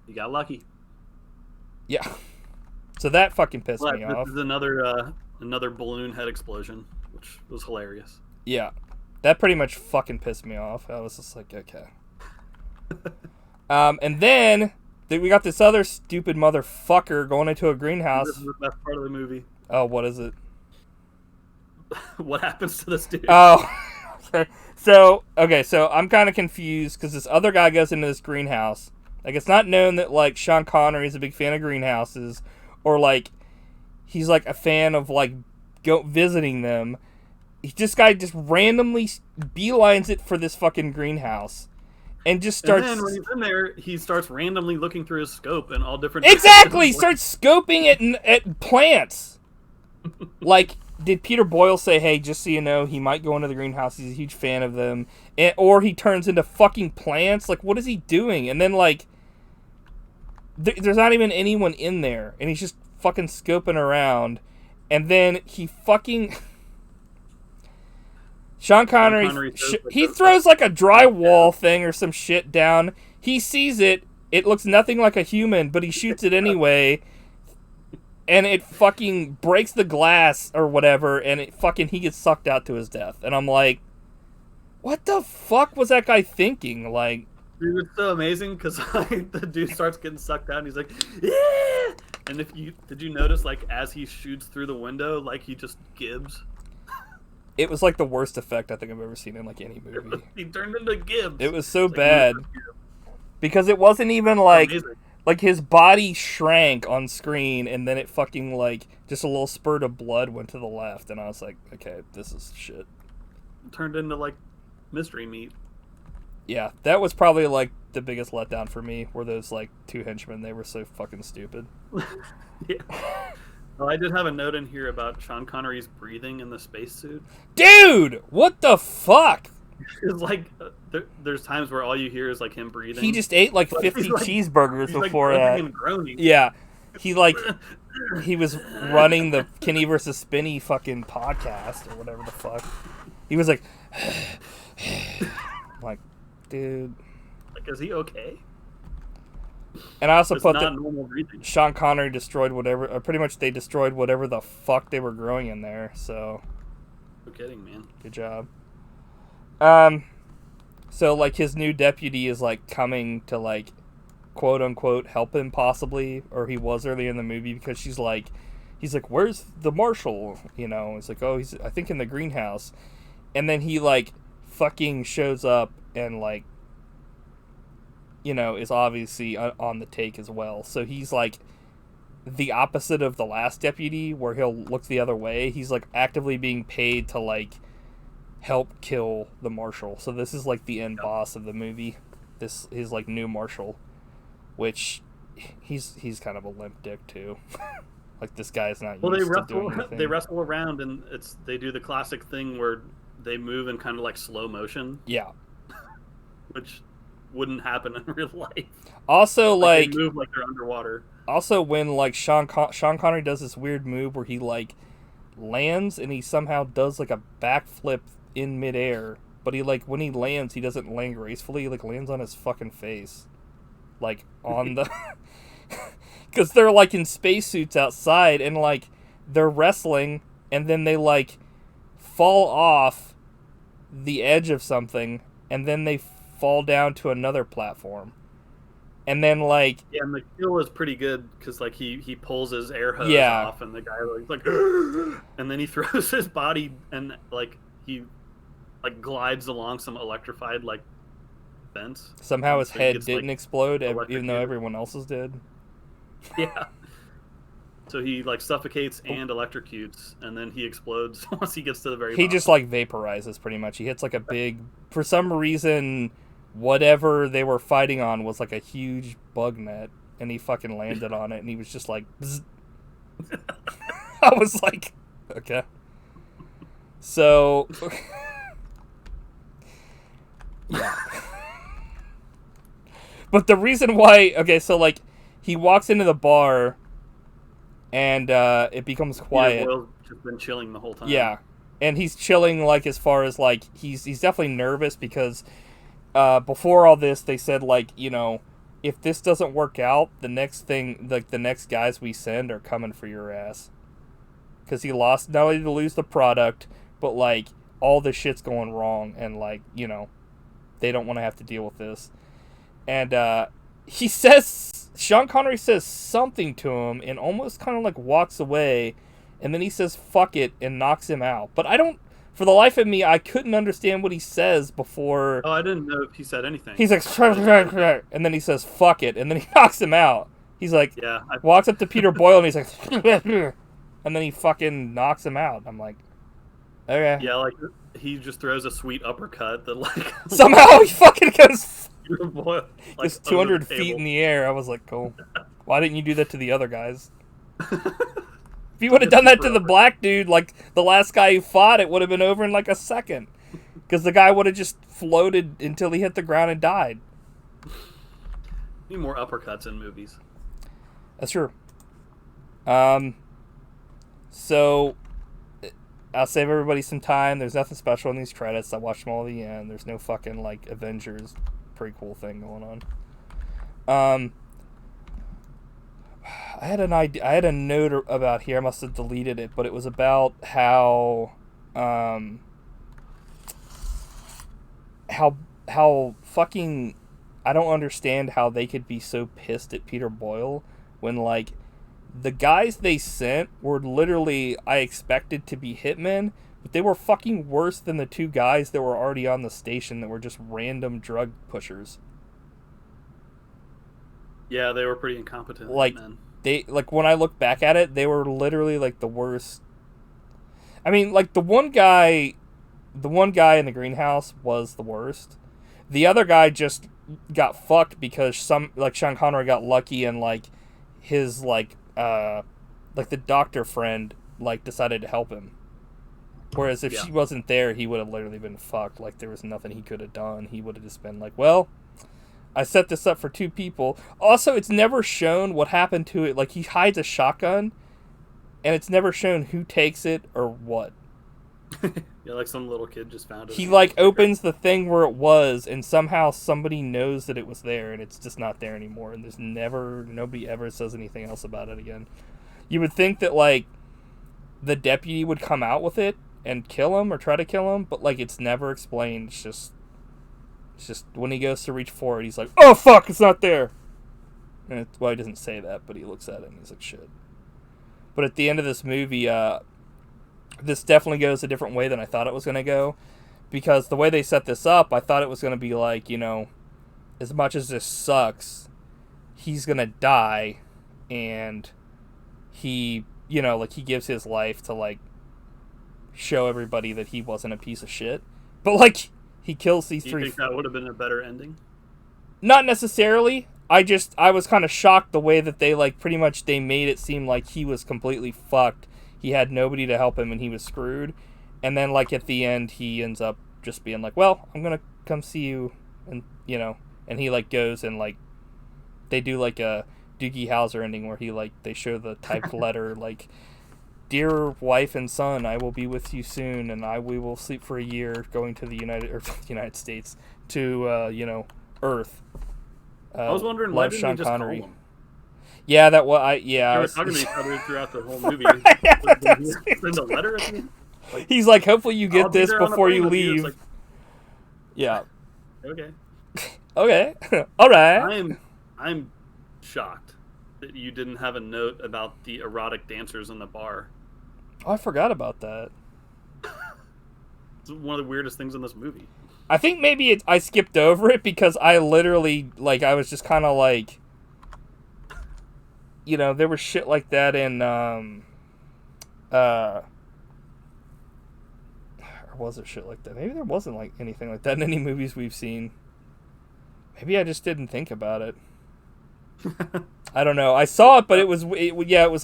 He got lucky. Yeah. So that fucking pissed me off. This is another balloon head explosion, which was hilarious. Yeah. That pretty much fucking pissed me off. I was just like, okay. And then we got this other stupid motherfucker going into a greenhouse. This is the best part of the movie. Oh, what is it? What happens to this dude? Oh, okay. So I'm kind of confused because this other guy goes into this greenhouse. Like, it's not known that, like, Sean Connery is a big fan of greenhouses, or, like, he's, like, a fan of, like, visiting them. This guy just randomly beelines it for this fucking greenhouse. And just starts... And then when he's in there, he starts randomly looking through his scope in all different... Exactly! He starts scoping at plants. Like, did Peter Boyle say, hey, just so you know, he might go into the greenhouse, he's a huge fan of them, or he turns into fucking plants? Like, what is he doing? And then, like, there's not even anyone in there, and he's just fucking scoping around, and then he fucking... Sean Connery he throws, like, a drywall thing or some shit down. He sees it. It looks nothing like a human, but he shoots it anyway, and it fucking breaks the glass or whatever, and he gets sucked out to his death. And I'm like, what the fuck was that guy thinking? Like, dude, it's so amazing because like, the dude starts getting sucked out, and he's like, yeah. And did you notice, like, as he shoots through the window, like, he just Gibbs? It was like the worst effect I think I've ever seen in like any movie. He turned into Gibbs. It was so bad because it wasn't even like his body shrank on screen, and then it fucking like just a little spurt of blood went to the left, and I was like, okay, this is shit. Turned into like mystery meat. Yeah, that was probably like the biggest letdown for me. Were those like 2 henchmen? They were so fucking stupid. Yeah. Well, I did have a note in here about Sean Connery's breathing in the spacesuit. Dude, what the fuck? It's like there's times where all you hear is like him breathing. He just ate like 50 cheeseburgers before that. And groaning. Yeah, he was running the Kenny versus Spinney fucking podcast or whatever the fuck. He was like, like, dude. Like, is he okay? And I also it's put not that normal breathing. Sean Connery destroyed whatever, pretty much they destroyed whatever the fuck they were growing in there, so. No kidding, man. Good job. So, like, his new deputy is, like, coming to, like, quote-unquote help him, possibly, or he was earlier in the movie, because he's he's like, where's the marshal? You know, it's like, oh, he's, I think, in the greenhouse. And then he, like, fucking shows up and, like, you know, is obviously on the take as well. So he's, like, the opposite of the last deputy, where he'll look the other way. He's, like, actively being paid to, like, help kill the marshal. So this is, like, the end boss of the movie. This is, like, new marshal, which he's kind of a limp dick, too. Like, this guy's not used to doing anything. They wrestle around, and they do the classic thing where they move in kind of like slow motion. Yeah. Which wouldn't happen in real life. Also, like they move like they're underwater. Also, when, like, Sean Connery does this weird move where he, like, lands and he somehow does, like, a backflip in midair, but he, like, when he lands, he doesn't land gracefully. He, like, lands on his fucking face. Like, on the... Because they're, like, in spacesuits outside, and, like, they're wrestling, and then they, like, fall off the edge of something, and then they fall down to another platform. And then, like... Yeah, and the kill is pretty good, because, like, he pulls his air hose off, and the guy, like, and then he throws his body, and, like, he, like, glides along some electrified, like, vents. Somehow his head gets, didn't like, explode, even though everyone else's did. Yeah. So he, like, suffocates and electrocutes, and then he explodes once he gets to the very bottom. He just, like, vaporizes, pretty much. He hits, like, a big... For some reason, whatever they were fighting on was, like, a huge bug net, and he fucking landed on it, and he was just like... I was like, okay. So... yeah. But the reason why... Okay, so, like, he walks into the bar... And it becomes quiet. Peter Boyle's just been chilling the whole time. Yeah, and he's chilling, like, as far as, like, he's definitely nervous because before all this, they said, like, you know, if this doesn't work out, the next thing, like, the next guys we send are coming for your ass. Because he lost, not only to lose the product, but, like, all the shit's going wrong, and, like, you know, they don't want to have to deal with this. And he says... Sean Connery says something to him and almost kind of, like, walks away, and then he says fuck it and knocks him out. But I don't, for the life of me, I couldn't understand what he says before. Oh, I didn't know if he said anything. He's like, and then he says fuck it, and then he knocks him out. He's like, walks up to Peter Boyle and he's like, and then he fucking knocks him out. I'm like, okay. Yeah, like, he just throws a sweet uppercut that, like... Somehow he fucking goes... Boyle, like, just 200 feet in the air. I was like, cool. Why didn't you do that to the other guys? If you would have done that to the black dude, like the last guy who fought, it would have been over in like a second. Because the guy would have just floated until he hit the ground and died. Need more uppercuts in movies. That's true. So I'll save everybody some time. There's nothing special in these credits. I watched them all to the end. There's no fucking, like, Avengers prequel thing going on. I had an idea. I had a note about here. I must have deleted it, but it was about how fucking, I don't understand how they could be so pissed at Peter Boyle when, like, the guys they sent were literally, I expected to be hitmen, but they were fucking worse than the two guys that were already on the station that were just random drug pushers. Yeah, they were pretty incompetent. Like, man. They, like, when I look back at it, they were literally, like, the worst. I mean, like, the one guy in the greenhouse was the worst. The other guy just got fucked because Sean Connery got lucky and, like, his, like, the doctor friend, like, decided to help him. Whereas if she wasn't there, he would have literally been fucked. Like, there was nothing he could have done. He would have just been like, well, I set this up for two people. Also, it's never shown what happened to it. Like, he hides a shotgun, and it's never shown who takes it or what. Yeah, like some little kid just found it. He, like, opens the thing where it was, and somehow somebody knows that it was there, and it's just not there anymore. And there's nobody ever says anything else about it again. You would think that, like, the deputy would come out with it and kill him or try to kill him, but, like, it's never explained. It's just when he goes to reach for it, he's like, oh fuck, it's not there. And well, he doesn't say that, but he looks at it and he's like, shit. But at the end of this movie, this definitely goes a different way than I thought it was going to go. Because the way they set this up, I thought it was going to be like, as much as this sucks, he's going to die. And he, he gives his life to, like, show everybody that he wasn't a piece of shit. But, like, he kills these three... Do you think that would have been a better ending? Not necessarily. I was kind of shocked the way that they, like, pretty much they made it seem like he was completely fucked. He had nobody to help him and he was screwed. And then, like, at the end, he ends up just being like, well, I'm going to come see you. And, and he, like, goes and, like, they do, like, a Doogie Howser ending where he, like, they show the typed letter, like, dear wife and son, I will be with you soon, and we will sleep for a year going to the United States to, Earth. I was wondering, why didn't he just call him? Yeah, that was, They were talking to each other throughout the whole movie. Yeah, Did he send a letter at the end? Like, he's like, hopefully you get this before you leave. Like, yeah. Okay. Okay. All right. I'm shocked that you didn't have a note about the erotic dancers in the bar. Oh, I forgot about that. It's one of the weirdest things in this movie. I think maybe I skipped over it because I literally, like, I was just kind of like, there was shit like that in, or was it shit like that? Maybe there wasn't, like, anything like that in any movies we've seen. Maybe I just didn't think about it. I don't know. I saw it, but it was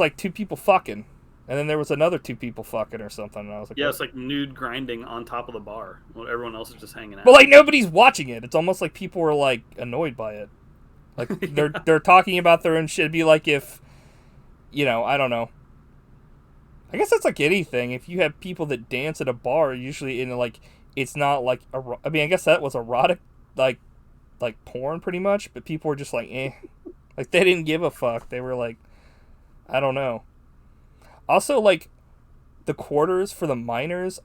like two people fucking. And then there was another two people fucking or something. And I was like, yeah, it's like nude grinding on top of the bar while everyone else is just hanging out. But, like, nobody's watching it. It's almost like people were, like, annoyed by it. Like, they're talking about their own shit. It'd be like if, I don't know. I guess that's like anything. If you have people that dance at a bar, usually it's not like, I mean, I guess that was erotic, like porn pretty much, but people were just like, eh. Like, they didn't give a fuck. They were like, I don't know. Also, like, the quarters for the miners,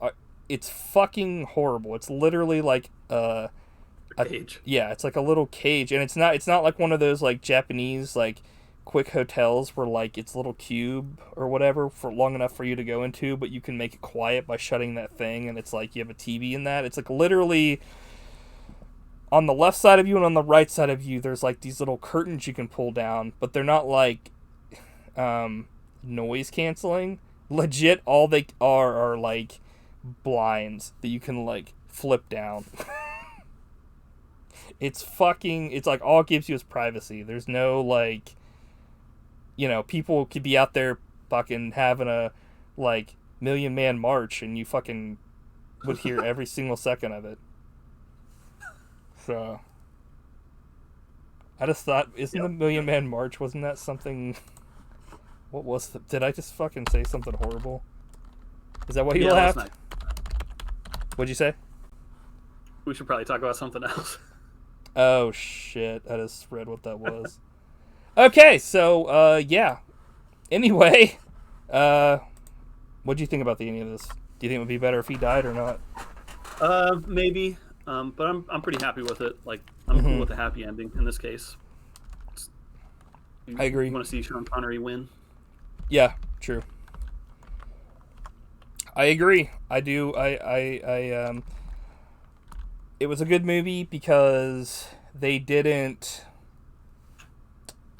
it's fucking horrible. It's literally like a cage. Yeah, it's like a little cage, and it's not like one of those, like, Japanese, like, quick hotels where, like, it's a little cube or whatever for long enough for you to go into, but you can make it quiet by shutting that thing, and it's like you have a TV in that. It's like literally on the left side of you and on the right side of you, there's like these little curtains you can pull down, but they're not like noise canceling. Legit, all they are like blinds that you can like flip down. It's like all it gives you is privacy. There's no like, people could be out there fucking having a like Million Man March and you fucking would hear every single second of it. So I just thought, isn't the Million Man March, wasn't that something? What was the, did I just fucking say something horrible? Is that why you laughed? What'd you say? We should probably talk about something else. Oh shit, I just read what that was. Okay, so yeah. Anyway, what'd you think about the ending of this? Do you think it would be better if he died or not? Maybe. But I'm pretty happy with it. Like, I'm cool with a happy ending in this case. I agree. You want to see Sean Connery win? Yeah, true. I agree. I do. It was a good movie because they didn't.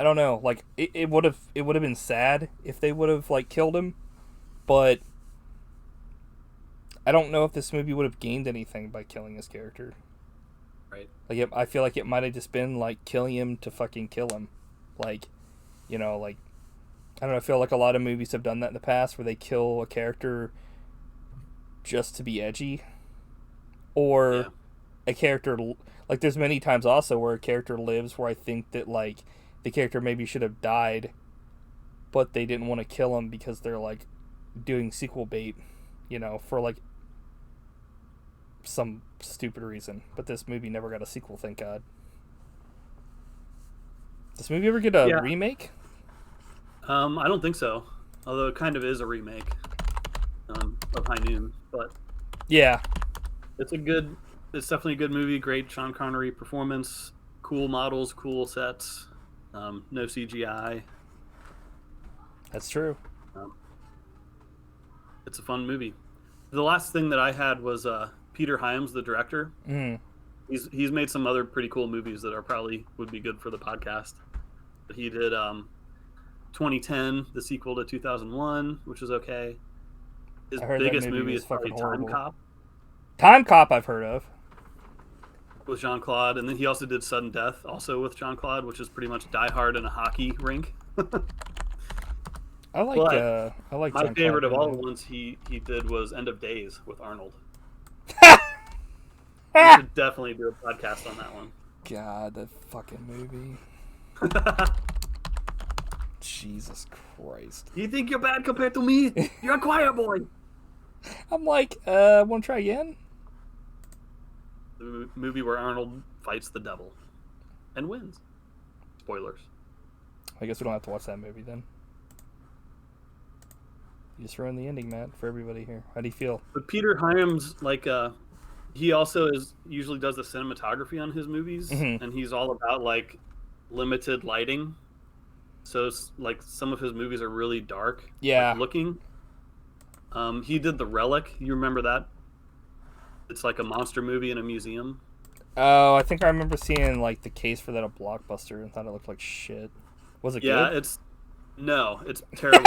I don't know. Like, it would have been sad if they would have like killed him, but I don't know if this movie would have gained anything by killing his character. Right. Like, I feel like it might have just been like killing him to fucking kill him. Like, like, I don't know. I feel like a lot of movies have done that in the past where they kill a character just to be edgy, or a character, like, there's many times also where a character lives where I think that like the character maybe should have died, but they didn't want to kill him because they're like doing sequel bait, for like some stupid reason. But this movie never got a sequel, thank God. Does this movie ever get a remake? I don't think so. Although it kind of is a remake of High Noon, but yeah, it's definitely a good movie. Great Sean Connery performance, cool models, cool sets, no CGI. That's true. Um, it's a fun movie. The last thing that I had was Peter Hyams, the director. Mm. He's made some other pretty cool movies that are probably would be good for the podcast. But he did 2010, the sequel to 2001, which is okay. His I heard that biggest movie movie was is probably fucking Time horrible. Cop Time Cop I've heard of. with Jean-Claude, and then he also did Sudden Death, also with Jean-Claude, which is pretty much Die Hard in a hockey rink. I like my Jean-Claude favorite of Van all Damme. the ones he did was End of Days with Arnold. We Ah! should definitely do a podcast on that one. God, that fucking movie. Jesus Christ. You think you're bad compared to me? You're a quiet boy. I'm like, wanna try again? The movie where Arnold fights the devil and wins. Spoilers. I guess we don't have to watch that movie then. You just ruined the ending, Matt, for everybody here. How do you feel? But Peter Hyams, like, he also usually does the cinematography on his movies, Mhm. and he's all about like limited lighting. So like some of his movies are really dark, Yeah. looking. He did The Relic. You remember that? It's like a monster movie in a museum. Oh, I think I remember seeing like the case for that at Blockbuster and thought it looked like shit. Was it Yeah, good? it's terrible.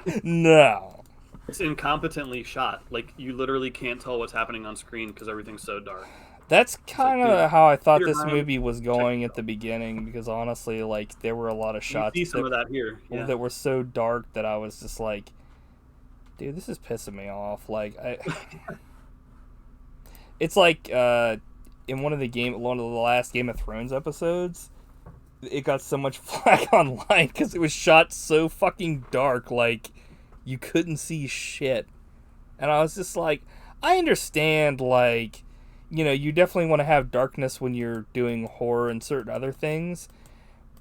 it's No. It's incompetently shot. Like you literally can't tell what's happening on screen because everything's so dark. That's kind dude, of how I thought Peter this Hyams, movie was check going it at the beginning, because honestly, like, there were a lot of You shots see some of that here. Yeah. that were so dark that I was just like, dude, this is pissing me off. Like, it's like in one of the last Game of Thrones episodes, it got so much flack online because it was shot so fucking dark, like you couldn't see shit. And I was just like, I understand, like, you know, you definitely want to have darkness when you're doing horror and certain other things,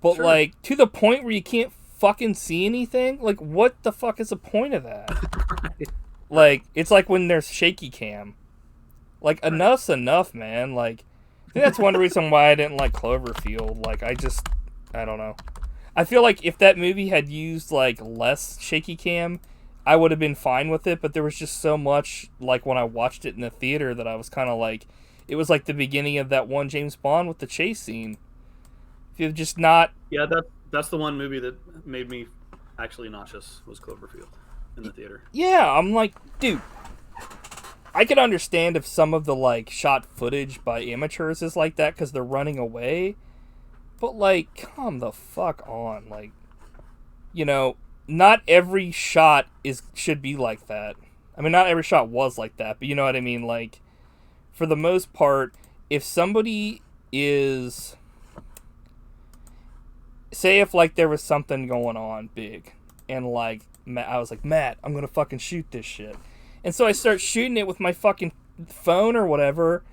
but Sure. like to the point where you can't fucking see anything. Like, what the fuck is the point of that? Right. Like, it's like when there's shaky cam. Like, enough's enough, man. Like, I think that's one reason why I didn't like Cloverfield. Like, I don't know. I feel like if that movie had used like less shaky cam, I would have been fine with it. But there was just so much, like, when I watched it in the theater, that I was kind of like, it was like the beginning of that one James Bond with the chase scene. If you're just not, Yeah, that's the one movie that made me actually nauseous was Cloverfield in the theater. yeah, I'm like, dude, I could understand if some of the like shot footage by amateurs is like that because they're running away, but like, come the fuck on, like, you know, not every shot should be like that. I mean, not every shot was like that, but you know what I mean. Like, for the most part, if somebody is, say, if like there was something going on big, and like I was like, Matt, I'm gonna fucking shoot this shit. And so I start shooting it with my fucking phone or whatever.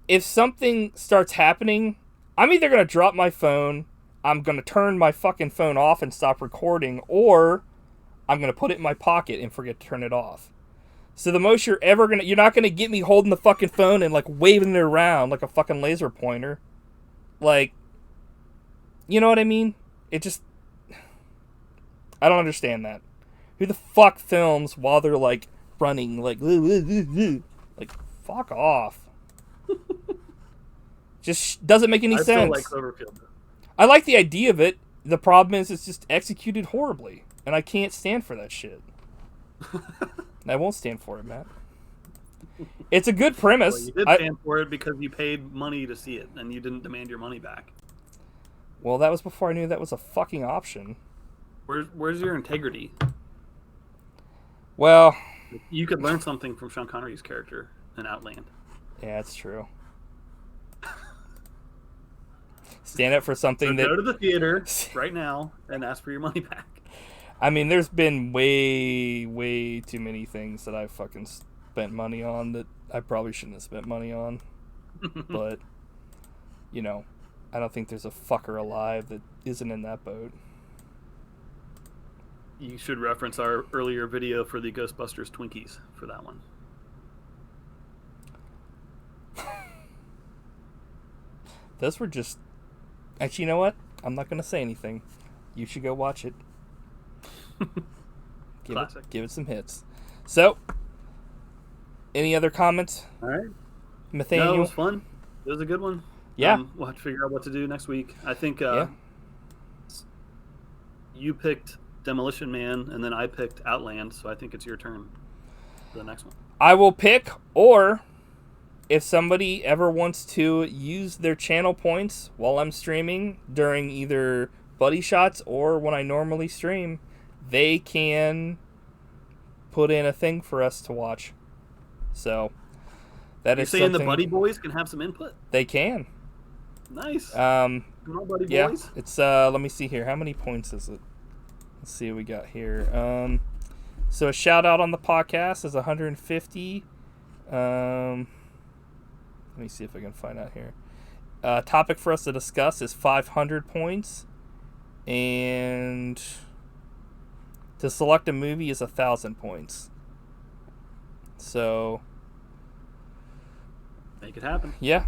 If something starts happening, I'm either going to drop my phone, I'm going to turn my fucking phone off and stop recording, or I'm going to put it in my pocket and forget to turn it off. So the most you're not going to get me holding the fucking phone and like waving it around like a fucking laser pointer. Like, you know what I mean? It just, I don't understand that. Who the fuck films while they're like running, like fuck off. Just doesn't make any I sense. still like Cloverfield. I like the idea of it. The problem is it's just executed horribly, and I can't stand for that shit. I won't stand for it, Matt. It's a good premise. Well, you did stand for it because you paid money to see it, and you didn't demand your money back. Well, that was before I knew that was a fucking option. Where's your integrity? Well, You could learn something from Sean Connery's character in Outland. yeah, it's true. Stand up for something So that... go to the theater right now and ask for your money back. I mean, there's been way, way too many things that I've fucking spent money on that I probably shouldn't have spent money on. But, you know, I don't think there's a fucker alive that isn't in that boat. You should reference our earlier video for the Ghostbusters Twinkies for that one. Those were just... Actually, you know what? I'm not going to say anything. You should go watch it. Classic. Give it some hits. So, any other comments, All right. Nathaniel? No, it was fun. It was a good one. Yeah. We'll have to figure out what to do next week. I think Yeah. you picked Demolition Man, and then I picked Outland, so I think it's your turn for the next one. I will pick, or if somebody ever wants to use their channel points while I'm streaming during either Buddy Shots or when I normally stream, they can put in a thing for us to watch. So that is saying something the Buddy Boys can have some input? they can. Nice. Good on, Buddy yeah, Boys. it's let me see here. How many points is it? Let's see what we got here. So a shout out on the podcast is 150. Let me see if I can find out here. Topic for us to discuss is 500 points, and to select a movie is 1,000 points. So make it happen. Yeah,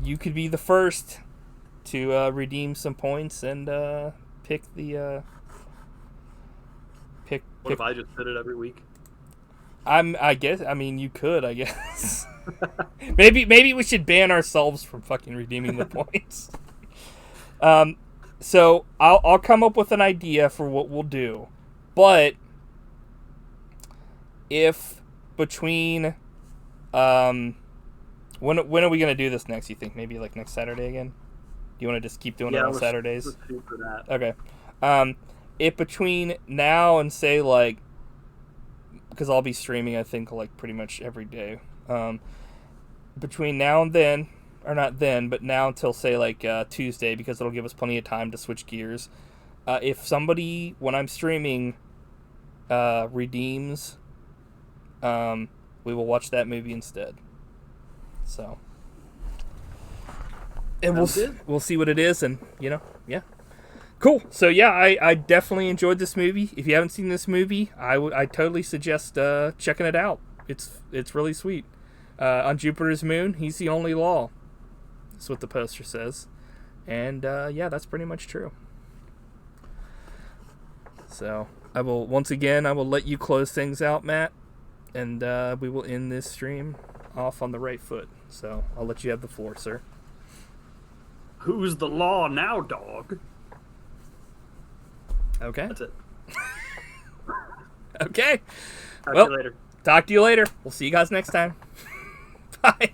you could be the first to redeem some points and pick the pick. What if I just did it every week? I guess. I mean, you could. I guess. maybe we should ban ourselves from fucking redeeming the points. So I'll come up with an idea for what we'll do, but if between when are we gonna do this next? You think maybe like next Saturday again? Do you want to just keep doing it on Saturdays? Let's shoot for that. Okay. If between now and say like, because I'll be streaming, I think like pretty much every day. Between now and then, or not then, but now until say like Tuesday, because it'll give us plenty of time to switch gears. If somebody, when I'm streaming, redeems, we will watch that movie instead. So, and we'll see what it is, and yeah. Cool. So yeah, I definitely enjoyed this movie. If you haven't seen this movie, I totally suggest checking it out. It's really sweet. On Jupiter's moon, he's the only law. That's what the poster says, and yeah, that's pretty much true. So I will let you close things out, Matt, and we will end this stream off on the right foot. So I'll let you have the floor, sir. Who's the law now, dog? Okay. That's it. Okay. Talk to you later. Talk to you later. We'll see you guys next time. Bye.